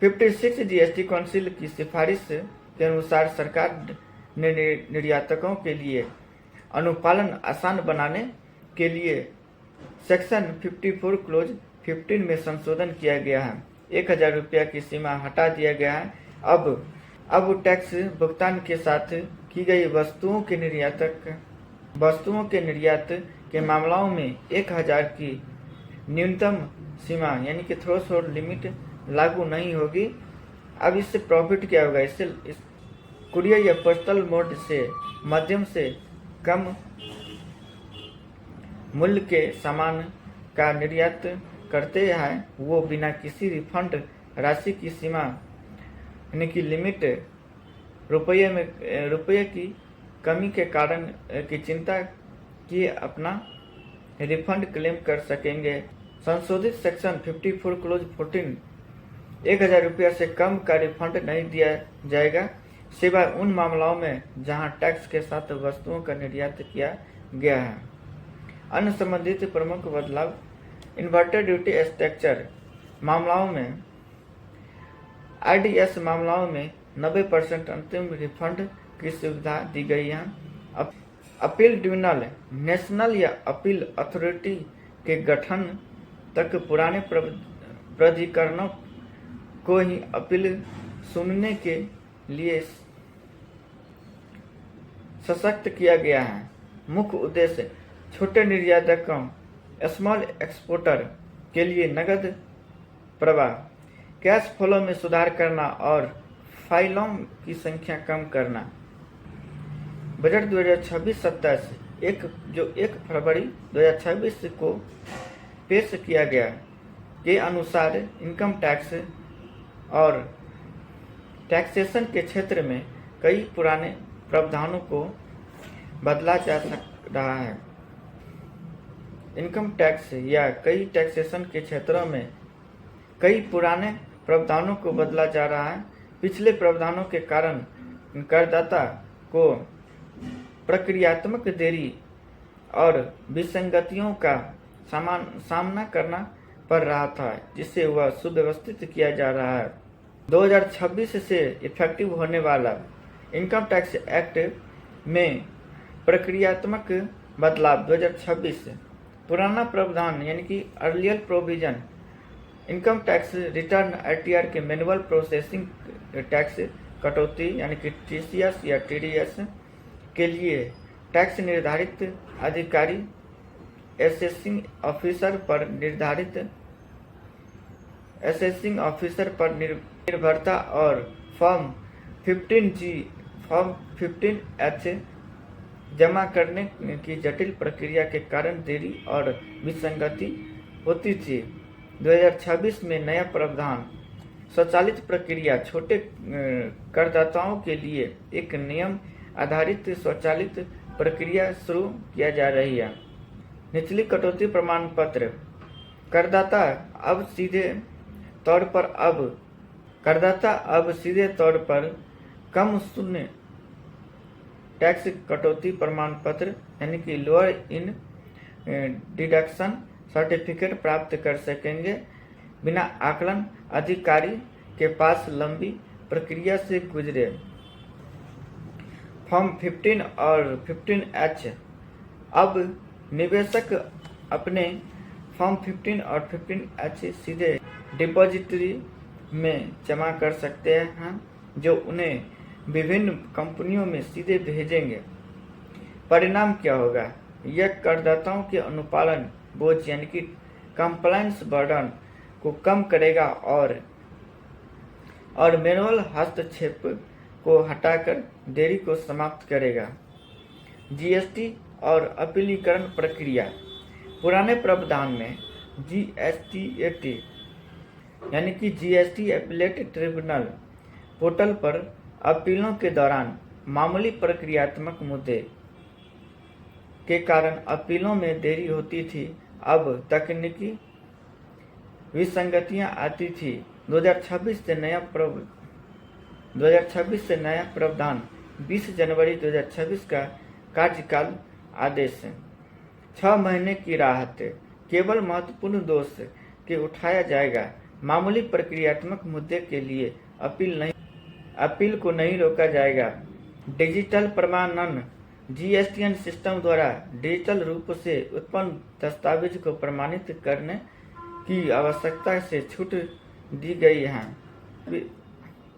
56 GST council की सिफारिश के अनुसार सरकार ने निर्यातकों के लिए अनुपालन आसान बनाने के लिए सेक्शन 54 क्लोज 15 में संशोधन किया गया है। 1000 रुपया की सीमा हटा दिया गया है। अब टैक्स भुगतान के साथ की गई वस्तुओं के निर्यात के मामलों में 1000 की न्यूनतम सीमा यानी कि थ्रेशोल्ड लिमिट लागू नहीं होगी। अब इससे प्रॉफिट क्या होगा? इससे कुरियर या पोस्टल मोड से माध्यम से कम मूल्य के सामान का निर्यात करते हैं, वो बिना किसी रिफंड राशि की सीमा यानी कि लिमिट रुपये की कमी के कारण की चिंता किए अपना रिफंड क्लेम कर सकेंगे। संशोधित सेक्शन 54 क्लोज 14 1000 रुपया से कम का रिफंड नहीं दिया जाएगा, सिवाय उन मामलों में जहां टैक्स के साथ वस्तुओं का निर्यात किया गया है। अन्य संबंधित प्रमुख बदलाव इन्वर्टेड ड्यूटी स्ट्रक्चर मामलों में आईडीएस मामलों में 90% अंतिम रिफंड की सुविधा दी गई है। अपील ट्रिब्यूनल नेशनल या अपील अथॉरिटी के गठन तक पुराने प्राधिकरणों को ही अपील सुनने के लिए सशक्त किया गया है। मुख्य उद्देश्य छोटे निर्यातकों स्मॉल एक्सपोर्टर के लिए नकद प्रवाह कैश फ्लो में सुधार करना और फाइलों की संख्या कम करना। बजट 2026-27 1 फरवरी 2026 को पेश किया गया के अनुसार इनकम टैक्स और टैक्सेशन के क्षेत्र में कई पुराने प्रावधानों को बदला जा रहा है। इनकम टैक्स या कई टैक्सेशन के क्षेत्रों में कई पुराने प्रावधानों को बदला जा रहा है। पिछले प्रावधानों के कारण करदाता को प्रक्रियात्मक देरी और विसंगतियों का सामना करना पड़ रहा था, जिससे वह सुव्यवस्थित किया जा रहा है। 2026 से इफेक्टिव होने वाला इनकम टैक्स एक्ट में प्रक्रियात्मक बदलाव 2026 पुराना प्रावधान यानी कि earlier provision income tax return ITR के मैनुअल प्रोसेसिंग टैक्स कटौती यानी कि टीसीएस या टीडीएस के लिए टैक्स निर्धारित अधिकारी असेसिंग ऑफिसर पर निर्भरता और फॉर्म 15H जमा करने की जटिल प्रक्रिया के कारण देरी और विसंगति होती थी। 2026 में नया प्रावधान स्वचालित प्रक्रिया छोटे करदाताओं के लिए एक नियम आधारित स्वचालित प्रक्रिया शुरू किया जा रही है। निचली कटौती प्रमाण पत्र करदाता अब सीधे तौर पर कम शून्य टैक्स कटौती प्रमाण पत्र यानी कि लोअर इन डिडक्शन सर्टिफिकेट प्राप्त कर सकेंगे बिना आकलन अधिकारी के पास लंबी प्रक्रिया से गुजरे। फॉर्म 15 और 15H अब निवेशक अपने फॉर्म 15 और 15H सीधे डिपॉजिटरी में जमा कर सकते हैं, जो उन्हें विभिन्न कंपनियों में सीधे भेजेंगे। परिणाम क्या होगा? यह करदाताओं के अनुपालन बोझ यानी कि कंप्लायंस बर्डन को कम करेगा और मैनुअल हस्तक्षेप को हटाकर देरी को समाप्त करेगा। जीएसटी और अपीलीकरण प्रक्रिया। पुराने प्रावधान में जीएसटी यानी कि जीएसटी अपीलेट ट्रिब्यूनल पोर्टल पर अपीलों के दौरान मामूली प्रक्रियात्मक मुद्दे के कारण अपीलों में देरी होती थी। अब तकनीकी विसंगतियां आती थी। 2026 से नया प्रावधान 20 जनवरी 2026 का कार्यकाल आदेश। 6 महीने की राहत। केवल महत्वपूर्ण दोष के उठाया जाएगा। मामूली प्रक्रियात्मक मुद्दे के लिए अपील को नहीं रोका जाएगा। डिजिटल प्रमाणन। जीएसटीएन सिस्टम द्वारा डिजिटल रूप से उत्पन्न दस्तावेज को प्रमाणित करने की आवश्यकता से छूट दी गई है।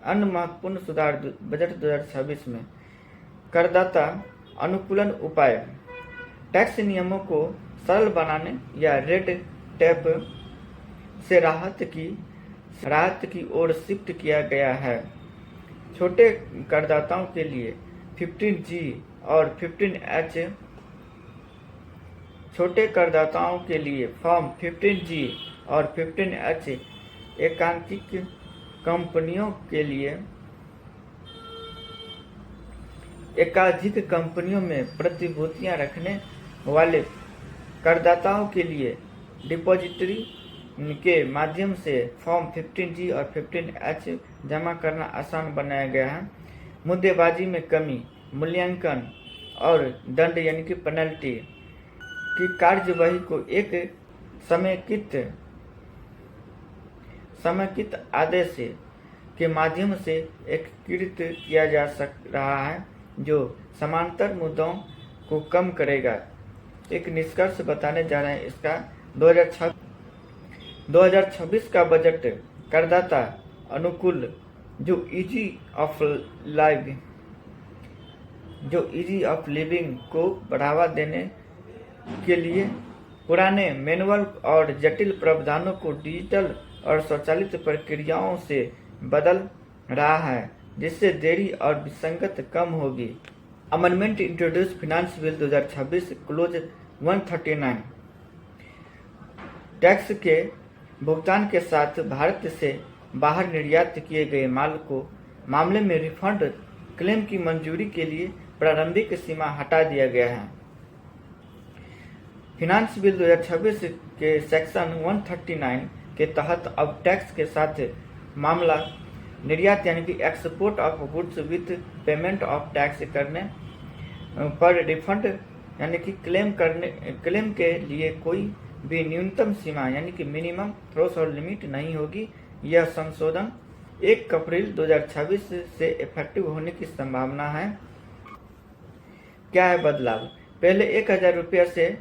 अन्य महत्वपूर्ण सुधार बजट 2026 में। करदाता अनुकूलन उपाय। टैक्स नियमों को सरल बनाने या रेड टेप से राहत की ओर शिफ्ट किया गया है। छोटे करदाताओं के लिए 15G और 15H। छोटे करदाताओं के लिए फॉर्म 15G और 15H एकांकिक कंपनियों के लिए एकाधिक कंपनियों में प्रतिभूतियां रखने वाले करदाताओं के लिए डिपॉजिटरी के माध्यम से फॉर्म 15G और 15H जमा करना आसान बनाया गया है। मुद्देबाजी में कमी। मूल्यांकन और दंड यानी कि पेनल्टी की कार्यवाही को एक समेकित आदेश के माध्यम से एकीकृत किया जा रहा है, जो समांतर मुद्दों को कम करेगा। एक निष्कर्ष बताने जा रहे हैं इसका। 2026 का बजट करदाता अनुकूल जो इजी ऑफ लिविंग को बढ़ावा देने के लिए पुराने मैनुअल और जटिल प्रावधानों को डिजिटल और स्वचालित प्रक्रियाओं से बदल रहा है, जिससे देरी और विसंगत कम होगी। Amendment introduce finance bill 2026 close 139। Tax के भुगतान के साथ भारत से बाहर निर्यात किए गए मामले में रिफंड क्लेम की मंजूरी के लिए प्रारंभिक सीमा हटा दिया गया है। फाइनेंस बिल 2026 के सेक्शन 139 के तहत अब टैक्स के साथ मामला निर्यात यानी कि export of goods with payment of tax करने पर रिफंड यानी कि क्लेम के लिए कोई भी न्यूनतम सीमा यानी कि मिनिमम थ्रेशोल्ड लिमिट नहीं होगी। यह संशोधन 1 अप्रैल 2026 से इफेक्टिव होने की संभावना है। क्या है बदलाव? पहले 1000 रुपये से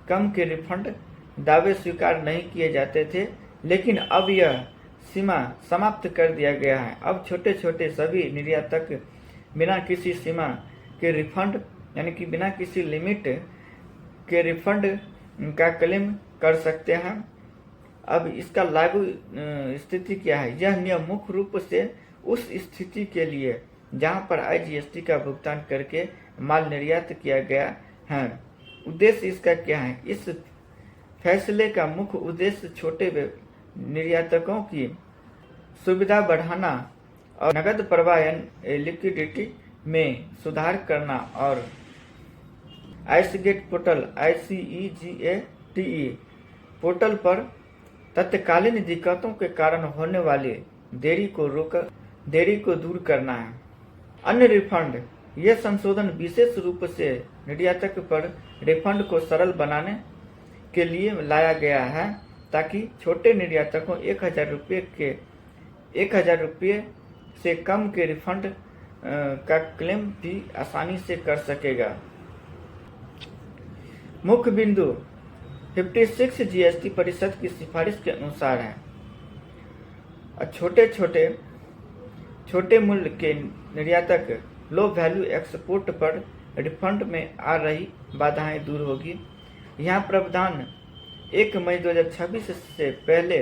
कम के रिफंड दावे स्वीकार नहीं किए जाते थे, लेकिन अब यह सीमा समाप्त कर दिया गया है। अब छोटे छोटे सभी निर्यातक बिना किसी सीमा के रिफंड यानी कि बिना किसी लिमिट के रिफंड का क्लेम कर सकते हैं। अब इसका लागू स्थिति क्या है? यह नियम मुख्य रूप से उस स्थिति के लिए जहां पर IGST का भुगतान करके माल निर्यात किया गया है। उद्देश्य इसका क्या है? इस फैसले का मुख्य उद्देश्य छोटे निर्यातकों की सुविधा बढ़ाना और नकद प्रवाह लिक्विडिटी में सुधार करना और आइसगेट पोर्टल ICEGATE पोर्टल पर तत्कालीन दिक्कतों के कारण होने वाली देरी को दूर करना है। अन्य रिफंड, यह संशोधन विशेष रूप से निर्यातक पर रिफंड को सरल बनाने के लिए लाया गया है ताकि छोटे निर्यातकों 1,000 रुपये से कम के रिफंड का क्लेम भी आसानी से कर सकेगा। मुख्य बिंदु 56 GST परिषद की सिफारिश के अनुसार है। छोटे मूल्य के निर्यातक लो वैल्यू एक्सपोर्ट पर रिफंड में आ रही बाधाएं दूर होगी। यहाँ प्रावधान 1 मई 2026 से पहले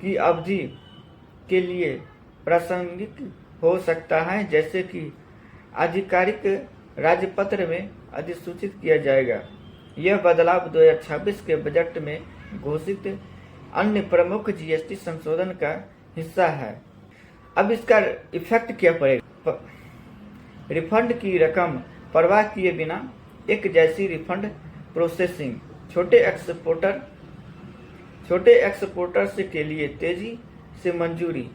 की अवधि के लिए प्रासंगिक हो सकता है, जैसे कि आधिकारिक राजपत्र में अधिसूचित किया जाएगा। यह बदलाव 2026 के बजट में घोषित अन्य प्रमुख GST संशोधन का हिस्सा है। अब इसका इफेक्ट क्या पड़ेगा? रिफंड की रकम परवाह किए बिना एक जैसी रिफंड प्रोसेसिंग छोटे एक्सपोर्टर्स के लिए तेजी से मंजूरी,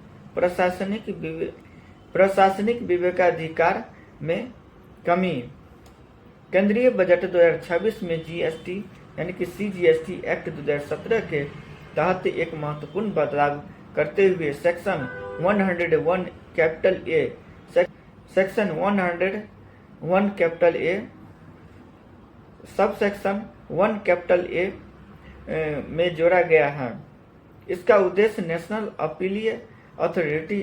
प्रशासनिक विवेकाधिकार में कमी। केंद्रीय बजट 2026 में GST यानी कि CGST एक्ट 2017 के तहत एक महत्वपूर्ण बदलाव करते हुए section 101 capital A, section 101 capital A, sub section 1 capital A में जोड़ा गया है। इसका उद्देश्य नेशनल अपीलीय अथॉरिटी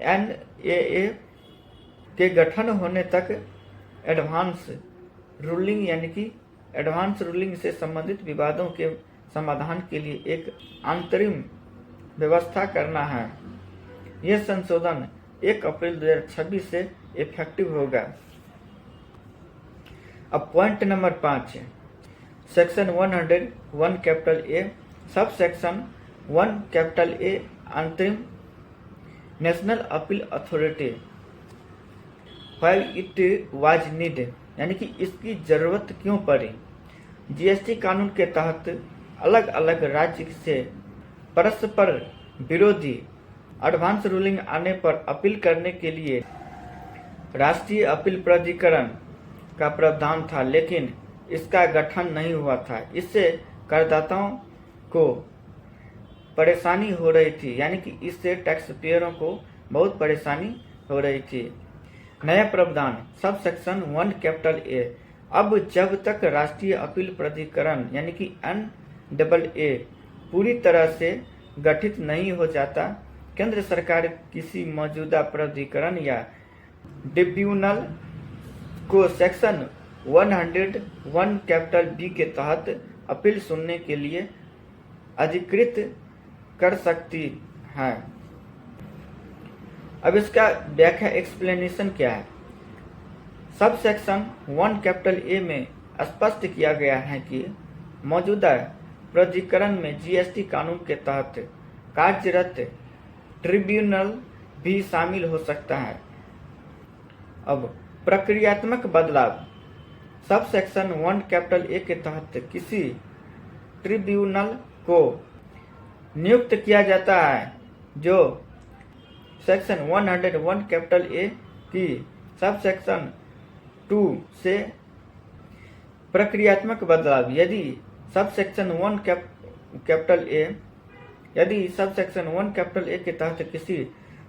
NAA के गठन होने तक एडवांस रूलिंग से संबंधित विवादों के समाधान के लिए एक अंतरिम व्यवस्था करना है। यह संशोधन 1 अप्रैल 2026 से इफेक्टिव होगा। अब point number 5, section 101 capital A, sub section 1 capital A अंतरिम national appeal authority why it was need, यानी कि इसकी जरूरत क्यों पड़ी। GST कानून के तहत अलग अलग राज्य से परस्पर विरोधी एडवांस रूलिंग आने पर अपील करने के लिए राष्ट्रीय अपील प्राधिकरण का प्रावधान था, लेकिन इसका गठन नहीं हुआ था। इससे करदाताओं को परेशानी हो रही थी, यानी कि इससे टैक्स पेयरों को बहुत परेशानी हो रही थी। नया प्रावधान सब सेक्शन 1 कैपिटल A, अब जब तक राष्ट्रीय अपील प्राधिकरण यानी कि NAA पूरी तरह से गठित नहीं हो जाता, केंद्र सरकार किसी मौजूदा प्राधिकरण या ट्रिब्यूनल को सेक्शन 101 कैपिटल B के तहत अपील सुनने के लिए अधिकृत कर सकती है। अब इसका व्याख्या एक्सप्लेनेशन क्या है? सब सेक्शन 1 कैपिटल A में स्पष्ट किया गया है कि मौजूदा प्राधिकरण में GST कानून के तहत कार्यरत ट्रिब्यूनल भी शामिल हो सकता है। अब प्रक्रियात्मक बदलाव, सब सेक्शन 1 कैपिटल A के तहत किसी ट्रिब्यूनल को नियुक्त किया जाता है जो सेक्शन 101 कैपिटल A की सब सेक्शन 2 से प्रक्रियात्मक बदलाव, यदि सब सेक्शन 1 कैपिटल A के तहत किसी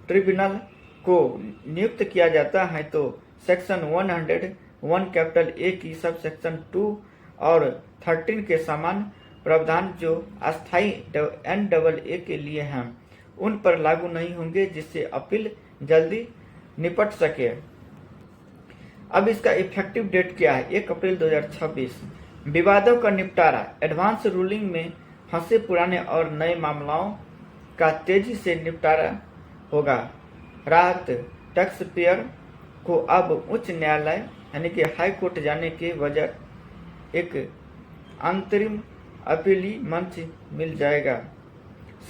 ट्रिब्यूनल को नियुक्त किया जाता है तो सेक्शन 101 कैपिटल A की सब सेक्शन 2 और 13 के समान प्रावधान जो अस्थायी NAA के लिए हैं उन पर लागू नहीं होंगे, जिससे अपील जल्दी निपट सके। अब इसका इफेक्टिव डेट क्या है? 1 अप्रैल 2026। विवादों का निपटारा, एडवांस रूलिंग में फंसे पुराने और नए मामलों का तेजी से निपटारा होगा। राहत, टैक्स पेयर को अब उच्च न्यायालय यानी कि हाई कोर्ट जाने के बजाय एक अंतरिम अपीली मंच मिल जाएगा।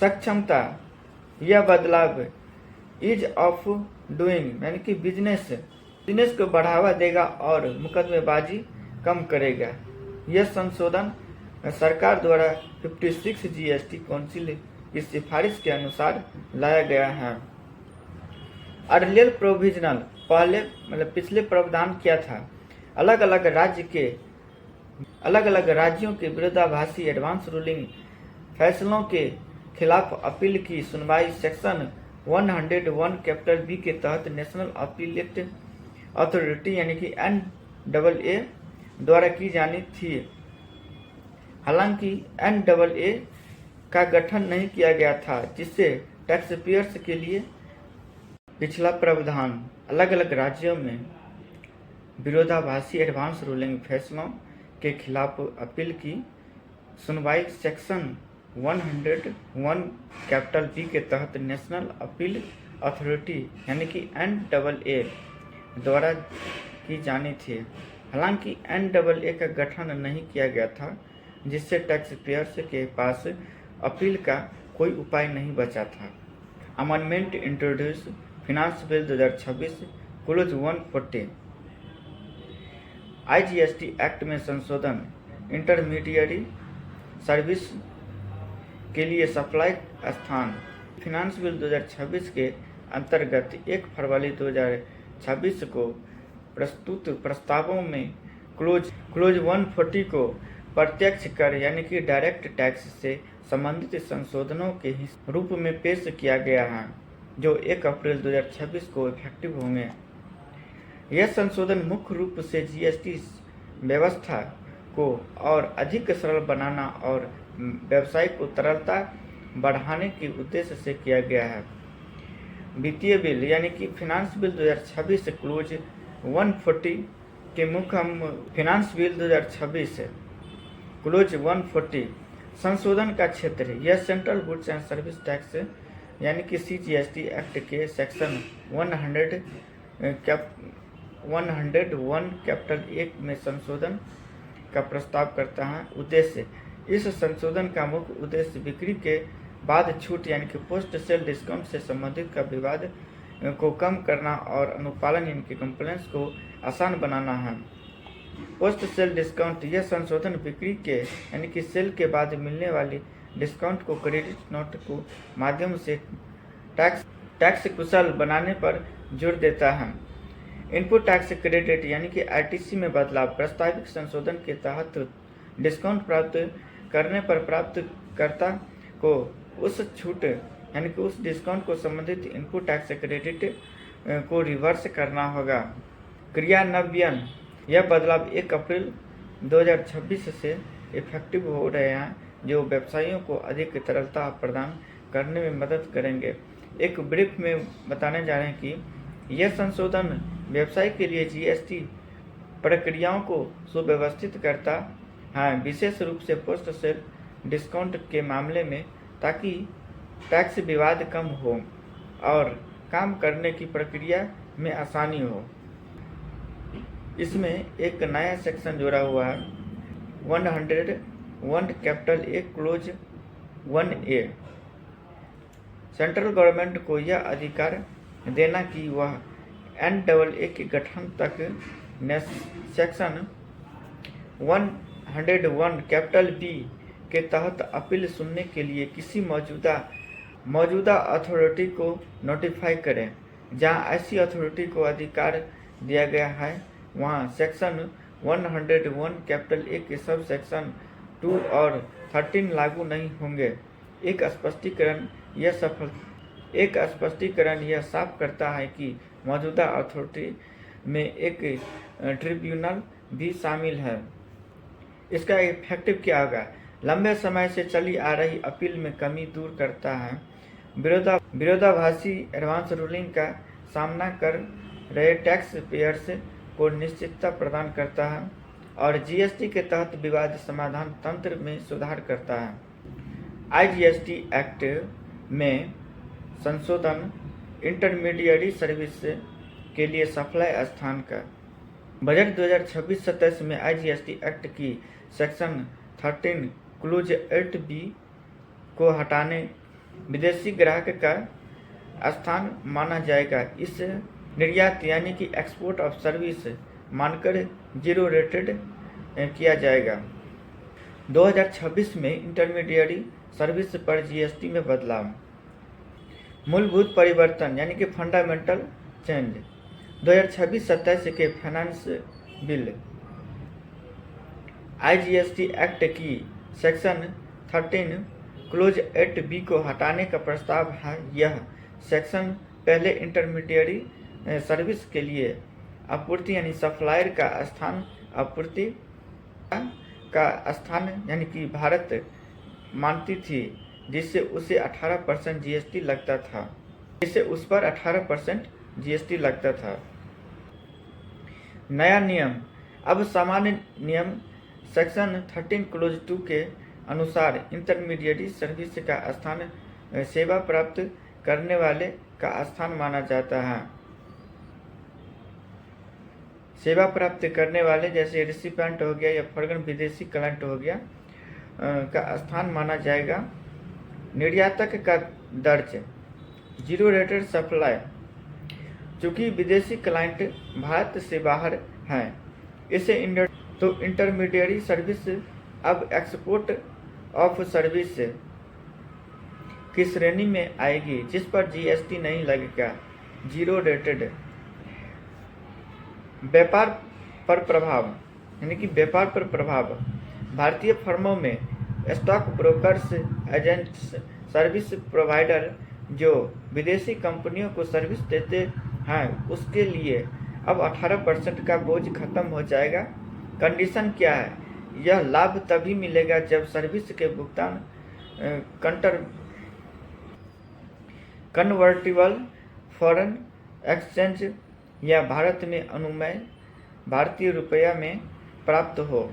सक्षमता, यह बदलाव ईज ऑफ डूइंग यानी कि बिजनेस को बढ़ावा देगा और मुकदमेबाजी कम करेगा। यह संशोधन सरकार द्वारा 56 जीएसटी काउंसिल की सिफारिश के अनुसार लाया गया है। अर्लियर प्रोविजनल, पहले पिछले प्रावधान क्या था, अलग अलग राज्यों के विरोधाभासी एडवांस रूलिंग फैसलों के खिलाफ अपील की सुनवाई सेक्शन 101 कैपिटल बी के तहत नेशनल अपीलेट अथॉरिटी यानी कि NAA द्वारा की जानी थी। हालांकि NAA का गठन नहीं किया गया था, जिससे टैक्स पेयर्स के लिए पिछला प्रावधान अलग अलग राज्यों में विरोधाभासी एडवांस रूलिंग फैसलों के खिलाफ अपील की सुनवाई सेक्शन 101 कैपिटल बी के तहत नेशनल अपील अथॉरिटी यानी कि NAA द्वारा की जानी थी। हालांकि NAA का गठन नहीं किया गया था, जिससे टैक्स पेयर्स के पास अपील का कोई उपाय नहीं बचा था। Amendment introduce finance bill 2026 close 140 IGST act में संशोधन, इंटरमीडिएरी सर्विस के लिए सप्लाई स्थान। फिनांस बिल 2026 के अंतर्गत 1 फरवरी 2026 को प्रस्तुत प्रस्तावों में क्लोज 140 को प्रत्यक्ष कर यानी कि डायरेक्ट टैक्स से संबंधित संशोधनों के रूप में पेश किया गया है, जो 1 अप्रैल 2026 को इफेक्टिव होंगे। यह संशोधन मुख्य रूप से जीएसटी व्यवस्था को और अधिक सरल बनाना और व्यवसाय को तरलता बढ़ाने के उद्देश्य से किया गया है। वित्तीय बिल यानी कि फिनांस बिल 2026 क्लोज 140 के मुख्य फिनांस बिल 2026 क्लोज 140 संशोधन का क्षेत्र, यह central goods and service tax यानी कि CGST एक्ट के सेक्शन 101 कैपिटल 1 में संशोधन का प्रस्ताव करता है। उद्देश्य, इस संशोधन का मुख्य उद्देश्य बिक्री के बाद छूट यानी कि पोस्ट सेल डिस्काउंट से संबंधित का विवाद को कम करना और अनुपालन यानी कि कंप्लायंस को आसान बनाना है। पोस्ट सेल डिस्काउंट, यह संशोधन बिक्री के यानी कि सेल के बाद मिलने वाली डिस्काउंट को क्रेडिट नोट को माध्यम से टैक्स कुशल बनाने पर जोर देता है। इनपुट टैक्स क्रेडिट यानी कि ITC में बदलाव, प्रस्तावित संशोधन के तहत डिस्काउंट प्राप्त करने पर प्राप्तकर्ता को उस छूट यानी कि उस डिस्काउंट को संबंधित इनपुट टैक्स क्रेडिट को रिवर्स करना होगा। क्रियान्वयन, यह बदलाव 1 अप्रैल 2026 से इफेक्टिव हो रहे हैं, जो व्यवसायियों को अधिक तरलता प्रदान करने में मदद करेंगे। एक ब्रीफ में बताने जा रहे हैं कि यह संशोधन व्यवसाय के लिए GST प्रक्रियाओं को सुव्यवस्थित करता है, विशेष रूप से पोस्ट सेल डिस्काउंट के मामले में, ताकि टैक्स विवाद कम हो और काम करने की प्रक्रिया में आसानी हो। इसमें एक नया सेक्शन जोड़ा हुआ है 101 capital A close 1A। Central government को यह अधिकार देना कि वह NAA के गठन तक सेक्शन 101 कैपिटल B के तहत अपील सुनने के लिए किसी मौजूदा अथॉरिटी को नोटिफाई करें। जहां ऐसी अथॉरिटी को अधिकार दिया गया है, वहां सेक्शन 101 कैपिटल A के सब सेक्शन 2 और 13 लागू नहीं होंगे। एक स्पष्टीकरण यह साफ करता है कि मौजूदा अथॉरिटी में एक ट्रिब्यूनल भी शामिल है। इसका इफेक्टिव क्या होगा? लंबे समय से चली आ रही अपील में कमी दूर करता है, विरोधाभासी एडवांस रूलिंग का सामना कर रहे टैक्स पेयर्स को निश्चितता प्रदान करता है और GST के तहत विवाद समाधान तंत्र में सुधार करता है। IGST एक्ट में संशोधन इंटरमीडिएरी सर्विस के लिए सप्लाई स्थान का। बजट 2026-27 में IGST एक्ट की सेक्शन 13 क्लॉज 8B को हटाने विदेशी ग्राहक का स्थान माना जाएगा। इस निर्यात यानी कि एक्सपोर्ट ऑफ सर्विस मानकर जीरो रेटेड किया जाएगा। 2026 में इंटरमीडिएरी सर्विस पर GST में बदलाव। मूलभूत परिवर्तन यानी कि फंडामेंटल चेंज। 2026-27 के फाइनेंस बिल IGST एक्ट की सेक्शन 13 क्लॉज 8B को हटाने का प्रस्ताव है। यह सेक्शन पहले इंटरमीडिएरी सर्विस के लिए आपूर्ति यानी सप्लायर का स्थान आपूर्ति का स्थान यानी कि भारत मानती थी, जिससे उसे 18% GST लगता था, जिससे उस पर 18% GST लगता था। नया नियम। अब सामान्य नियम सेक्शन 13 क्लॉज 2 के अनुसार इंटरमीडिएरी सर्विस का स्थान सेवा प्राप्त करने वाले का स्थान माना जाता है। सेवा प्राप्त करने वाले जैसे रिसिपेंट हो गया या फॉरेन विदेशी क्लाइंट हो गया का स्थान माना जाएगा। निर्यातक का दर्ज जीरो रेटेड सप्लाई। चूंकि विदेशी क्लाइंट भारत से बाहर हैं, इसे इंटरमीडिएरी सर्विस अब एक्सपोर्ट ऑफ सर्विस की श्रेणी में आएगी, जिस पर GST नहीं लगेगा। Zero rated. व्यापार पर प्रभाव यानी कि व्यापार पर प्रभाव। भारतीय फर्मों में stock brokers, agents, service provider जो विदेशी कंपनियों को सर्विस देते हैं, उसके लिए अब 18% का बोझ खत्म हो जाएगा। कंडीशन क्या है? यह लाभ तभी मिलेगा जब सर्विस के भुगतान कन्वर्टिबल फॉरेन एक्सचेंज या भारत में अनुमेय भारतीय रुपया में प्राप्त हो।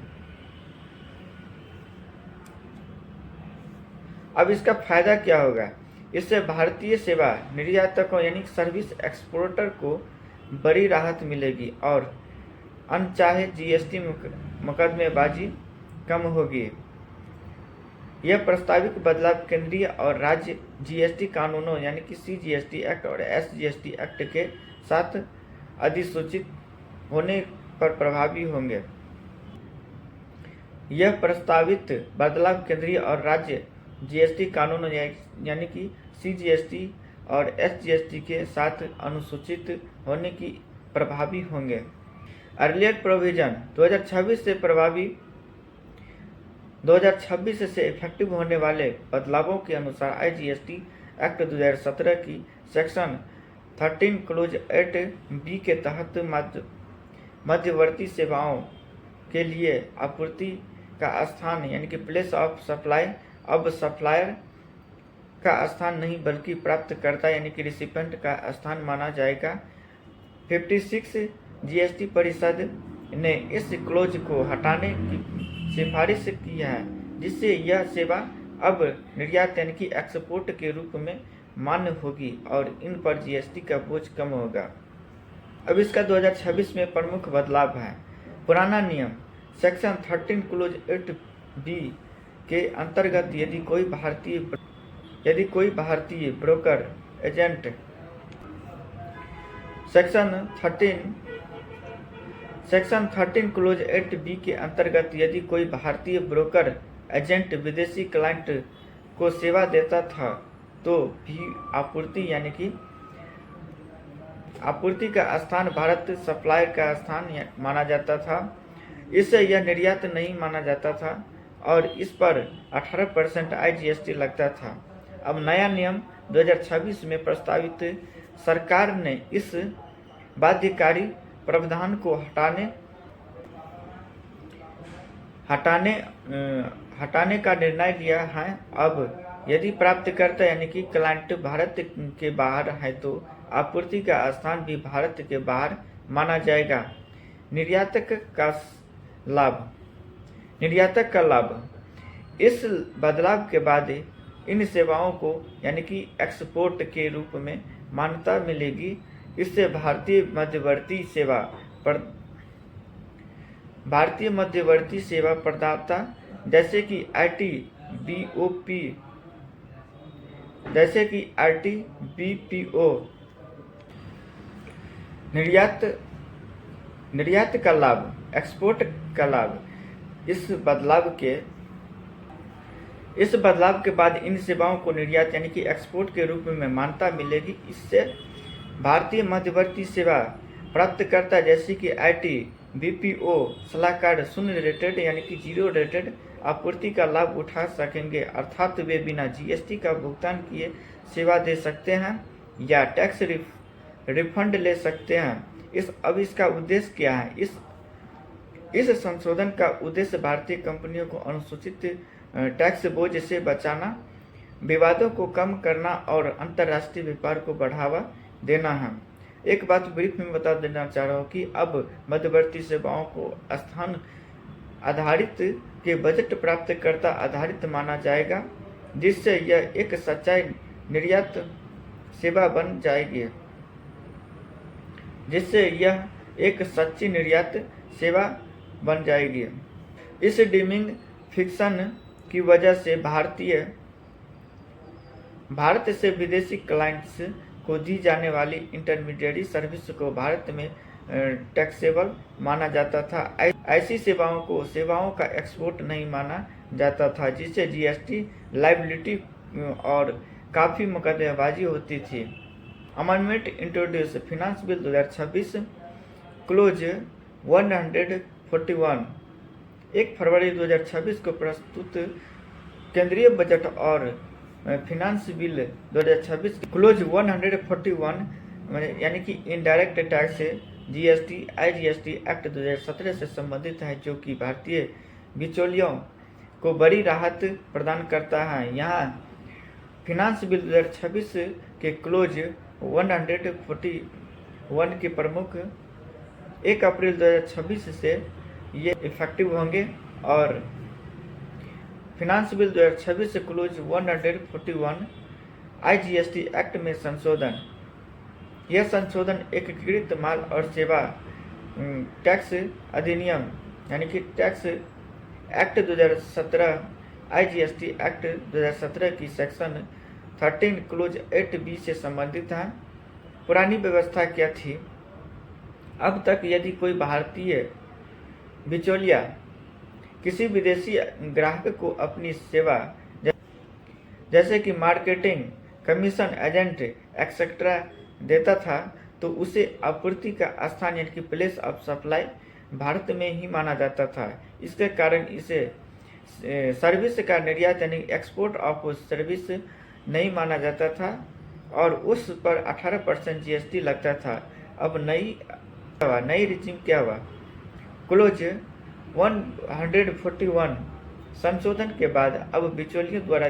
अब इसका फायदा क्या होगा? इससे भारतीय सेवा निर्यातकों यानी सर्विस एक्सपोर्टर को बड़ी राहत मिलेगी और अनचाहे GST मुकदमेबाजी कम होगी। यह प्रस्तावित बदलाव केंद्रीय और राज्य GST कानूनों यानी कि CGST एक्ट और SGST एक्ट के साथ अधिसूचित होने पर प्रभावी होंगे। यह प्रस्तावित बदलाव केंद्रीय और राज्य GST कानूनों यानी कि CGST और SGST के साथ अनुसूचित होने की प्रभावी होंगे। अर्लियर प्रोविजन 2026 से इफेक्टिव होने वाले बदलावों के अनुसार IGST एक्ट 2017 की सेक्शन 13 क्लॉज 8B के तहत मध्यवर्ती सेवाओं के लिए आपूर्ति का स्थान यानी कि प्लेस ऑफ सप्लाई अब सप्लायर का स्थान नहीं बल्कि प्राप्तकर्ता यानी कि रिसिपेंट का स्थान माना जाएगा। 56 GST परिषद ने इस क्लॉज को हटाने की सिफारिश की है, जिससे यह सेवा अब निर्यात यानी कि एक्सपोर्ट के रूप में मान्य होगी और इन पर GST का बोझ कम होगा। अब इसका 2026 में प्रमुख बदलाव है। पुराना नियम सेक्शन 13 क्लॉज 8B के अंतर्गत यदि कोई भारतीय broker agent section 13 clause 8B के अंतर्गत यदि कोई भारतीय ब्रोकर एजेंट विदेशी क्लाइंट को सेवा देता था तो भी आपूर्ति यानी कि आपूर्ति का स्थान भारत सप्लायर का स्थान माना जाता था। इससे यह निर्यात नहीं माना जाता था और इस पर 18% IGST लगता था। अब नया नियम 2026 में प्रस्तावित सरकार ने इस बाध्यकारी प्रावधान को हटाने का निर्णय लिया है। अब यदि प्राप्तकर्ता यानी कि क्लाइंट भारत के बाहर है तो आपूर्ति का स्थान भी भारत के बाहर माना जाएगा। निर्यातक का लाभ। इस बदलाव के बाद इन सेवाओं को यानी कि एक्सपोर्ट के रूप में मान्यता मिलेगी। इससे भारतीय मध्यवर्ती सेवा प्रदाता जैसे कि ITBPO निर्यात का लाभ, एक्सपोर्ट का लाभ। इस बदलाव के बाद इन सेवाओं को निर्यात यानी कि एक्सपोर्ट के रूप में मान्यता मिलेगी। इससे भारतीय मध्यवर्ती सेवा प्राप्तकर्ता जैसे कि ITBPO सलाहकार शून्य रेटेड यानी कि जीरो रेटेड आपूर्ति का लाभ उठा सकेंगे, अर्थात वे बिना GST का भुगतान किए सेवा दे सकते हैं या टैक्स रिफंड ले सकते हैं। इसका उद्देश्य क्या है? इस संशोधन का उद्देश्य भारतीय कंपनियों को अनुसूचित टैक्स बोझ से बचाना, विवादों को कम करना और अंतर्राष्ट्रीय व्यापार को बढ़ावा देना है। एक बात ब्रीफ में बता देना चाह रहा हूँ कि अब मध्यवर्ती सेवाओं को स्थान आधारित के बजट प्राप्तकर्ता आधारित माना जाएगा, जिससे यह एक सच्चाई निर्यात सेवा बन जाएगी। इस डीमिंग फिक्शन की वजह से भारत से विदेशी क्लाइंट्स को दी जाने वाली इंटरमीडिएट सर्विस को भारत में टैक्सेबल माना जाता था। ऐसी सेवाओं का एक्सपोर्ट नहीं माना जाता था, जिससे GST लायबिलिटी और काफ़ी मुकदमेबाजी होती थी। Amendment introduce finance bill 2026 close 141 1 फरवरी 2026 को प्रस्तुत केंद्रीय बजट और फिनांस बिल 2026 क्लोज 141 यानी कि indirect tax GST IGST act 2017 से संबंधित है, जो कि भारतीय बिचौलियों को बड़ी राहत प्रदान करता है। यहाँ फिनांस बिल 2026 के क्लोज 141 के प्रमुख 1 अप्रैल 2026 से ये इफेक्टिव होंगे और फिनांस बिल 2026 से क्लोज 141 IGST एक्ट में संशोधन। यह संशोधन एकीकृत माल और सेवा टैक्स अधिनियम यानी कि टैक्स एक्ट 2017 IGST एक्ट 2017 की सेक्शन 13 क्लोज 8B से संबंधित है। पुरानी व्यवस्था क्या थी? अब तक यदि कोई भारतीय बिचौलिया किसी विदेशी ग्राहक को अपनी सेवा जैसे कि मार्केटिंग कमीशन, एजेंट एक्सेट्रा देता था, तो उसे आपूर्ति का स्थान यानी कि प्लेस ऑफ सप्लाई भारत में ही माना जाता था। इसके कारण इसे सर्विस का निर्यात यानी एक्सपोर्ट ऑफ सर्विस नहीं माना जाता था और उस पर 18% GST लगता था। अब नई रिजिम क्या हुआ? क्लोज 141 संशोधन के बाद अब बिचौलियों द्वारा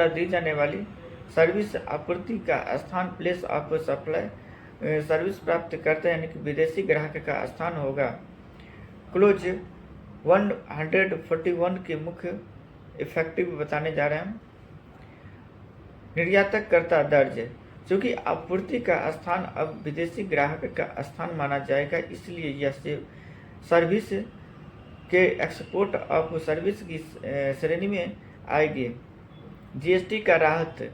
दी जाने वाली सर्विस आपूर्ति का स्थान प्लेस ऑफ सप्लाई सर्विस प्राप्त करते यानी कि विदेशी ग्राहक का स्थान होगा। क्लोज 141 के मुख्य इफेक्टिव बताने जा रहे हैं। निर्यातक करता दर्ज, चूँकि आपूर्ति का स्थान अब विदेशी ग्राहक का स्थान माना जाएगा, इसलिए यह सर्विस के एक्सपोर्ट ऑफ सर्विस की श्रेणी में आएगी। GST का राहत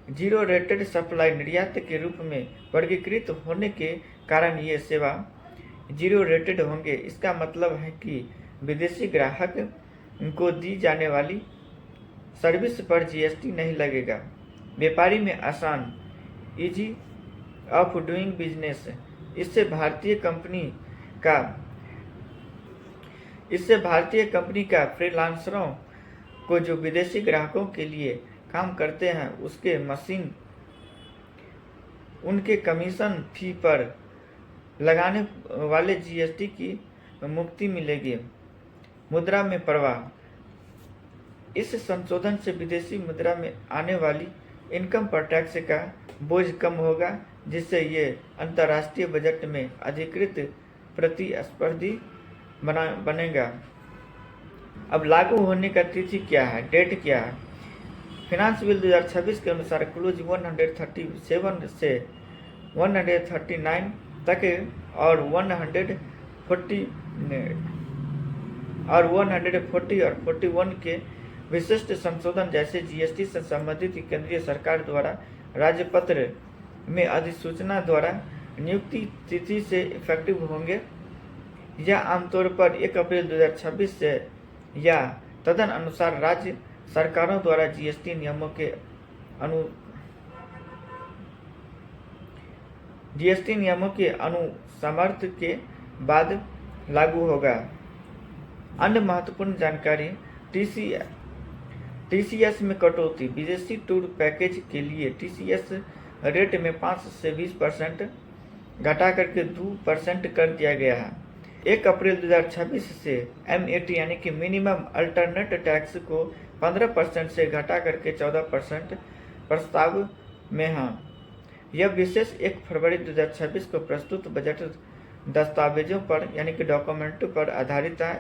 जीरो रेटेड सप्लाई निर्यात के रूप में वर्गीकृत होने के कारण ये सेवा जीरो रेटेड होंगे। इसका मतलब है कि विदेशी ग्राहक को दी जाने वाली सर्विस पर GST नहीं लगेगा। व्यापारी में आसान, इजी ऑफ डूइंग बिजनेस। इससे भारतीय कंपनी का फ्रीलांसरों को जो विदेशी ग्राहकों के लिए काम करते हैं उसके मशीन उनके कमीशन फी पर लगाने वाले GST की मुक्ति मिलेगी। मुद्रा में प्रवाह। इस संशोधन से विदेशी मुद्रा में आने वाली इनकम पर टैक्स का बोझ कम होगा, जिससे ये अंतर्राष्ट्रीय बजट में अधिकृत प्रतिस्पर्धी बनेगा। अब लागू होने का तिथि क्या है, डेट क्या है? फिनांस बिल 2026 के अनुसार क्लोज 137 से 139 तक और 140 और 41 के विशिष्ट संशोधन जैसे जीएसटी से संबंधित केंद्रीय सरकार द्वारा राज्यपत्र में अधिसूचना द्वारा नियुक्ति तिथि से इफेक्टिव होंगे। यह आमतौर पर 1 अप्रैल 2026 से या तदन अनुसार राज्य सरकारों द्वारा जीएसटी नियमों के अनुसमर्थ के बाद लागू होगा। अन्य महत्वपूर्ण जानकारी टीसीएस में कटौती। विदेशी टूर पैकेज के लिए टीसीएस रेट में 5 से 20% घटा करके 2% कर दिया गया है। 1 अप्रैल 2026 से MAT यानी कि मिनिमम अल्टरनेट टैक्स को 15% से घटा करके 14% प्रस्ताव में है। यह विशेष 1 फरवरी 2026 को प्रस्तुत बजट दस्तावेजों पर यानी कि डॉक्यूमेंट पर आधारित है।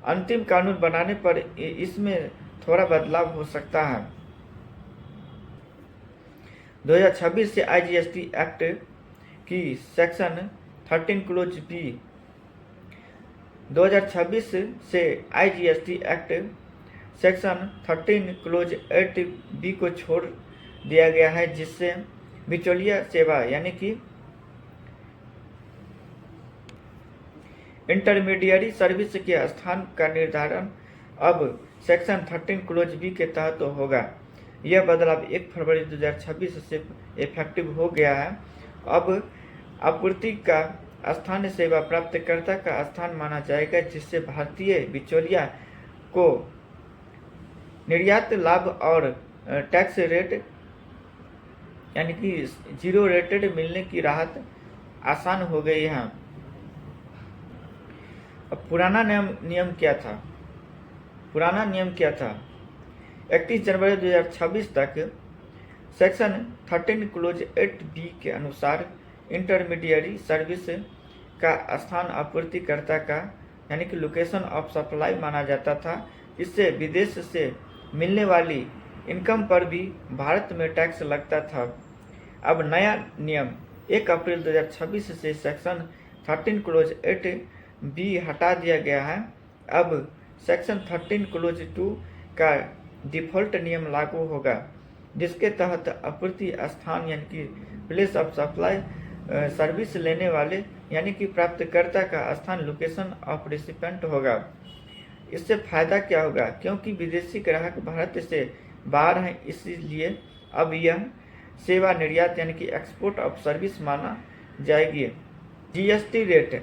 अंतिम कानून बनाने पर इसमें थोड़ा बदलाव हो सकता है। 2026 से IGST एक्ट की सेक्शन 13 क्लोज बी 2026 से IGST act section 13 close 8B को छोड़ दिया गया है, जिससे बिचौलिया सेवा यानी कि इंटरमीडियरी सर्विस के स्थान का निर्धारण अब सेक्शन 13 क्लोज बी के तहत होगा। यह बदलाव 1 फरवरी 2026 से इफेक्टिव हो गया है। अब आपूर्ति का स्थान सेवा प्राप्तकर्ता का स्थान माना जाएगा, जिससे भारतीय बिचौलिया को निर्यात लाभ और टैक्स रेट यानी कि 0 रेटेड मिलने की राहत आसान हो गई है। अब पुराना नियम क्या था? 31 जनवरी 2026 तक सेक्शन 13 क्लोज 8B के अनुसार इंटरमीडियरी सर्विस का स्थान आपूर्तिकर्ता का यानी कि लोकेशन ऑफ सप्लाई माना जाता था। इससे विदेश से मिलने वाली इनकम पर भी भारत में टैक्स लगता था। अब नया नियम 1 अप्रैल 2026 से सेक्शन 13 क्लोज 8B हटा दिया गया है। अब सेक्शन 13 क्लोज 2 का डिफ़ॉल्ट नियम लागू होगा, जिसके तहत आपूर्ति स्थान यानी कि प्लेस ऑफ सप्लाई सर्विस लेने वाले यानी कि प्राप्तकर्ता का स्थान लोकेशन ऑफ रिसिपेंट होगा। इससे फायदा क्या होगा? क्योंकि विदेशी ग्राहक भारत से बाहर हैं, इसलिए अब यह सेवा निर्यात यानी कि एक्सपोर्ट ऑफ सर्विस माना जाएगी। जीएसटी रेट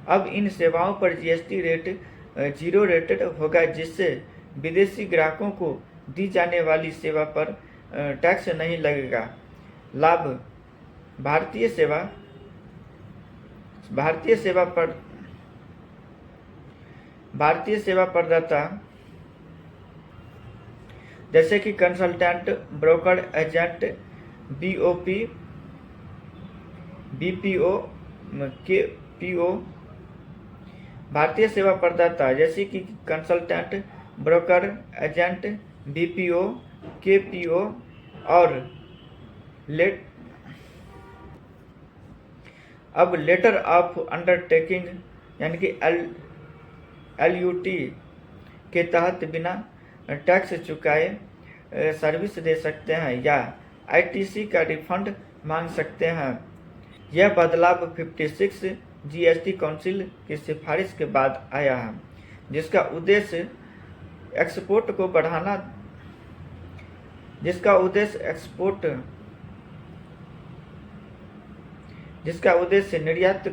अब इन सेवाओं पर जीएसटी रेट 0 रेटेड होगा, जिससे विदेशी ग्राहकों को दी जाने वाली सेवा पर टैक्स नहीं लगेगा। लाभ भारतीय सेवा प्रदाता जैसे कि consultant, broker, agent, BOP, BPO, KPO। भारतीय सेवा प्रदाता जैसे कि consultant, broker, agent, BPO, KPO और अब लेटर ऑफ अंडरटेकिंग यानी कि LUT के तहत बिना टैक्स चुकाए सर्विस दे सकते हैं या ITC का रिफंड मांग सकते हैं। यह बदलाव 56 GST काउंसिल की सिफारिश के बाद आया है, जिसका उद्देश्य निर्यात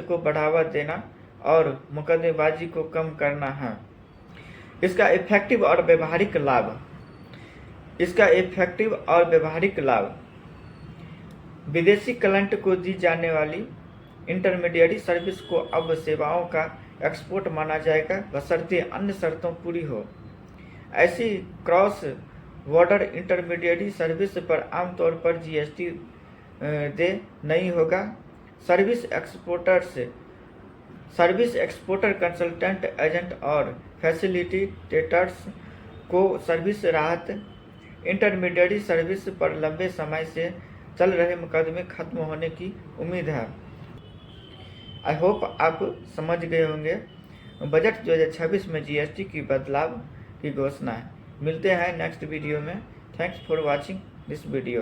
को बढ़ावा देना और मुकदमेबाजी को कम करना है। इसका इफेक्टिव और व्यवहारिक लाभ विदेशी क्लाइंट को दी जाने वाली इंटरमीडियरी सर्विस को अब सेवाओं का एक्सपोर्ट माना जाएगा, बशर्ते अन्य शर्तों पूरी हो। ऐसी क्रॉस बॉर्डर इंटरमीडियरी सर्विस पर आमतौर पर जीएसटी दे नहीं होगा। Service exporters service exporter, consultant, agent और फैसिलिटेटर्स को सर्विस राहत। इंटरमीडिएट सर्विस पर लंबे समय से चल रहे मुकदमे खत्म होने की उम्मीद है। आई होप आप समझ गए होंगे बजट 2026 में जीएसटी की बदलाव की घोषणा है। मिलते हैं नेक्स्ट वीडियो में। Thanks for watching this video.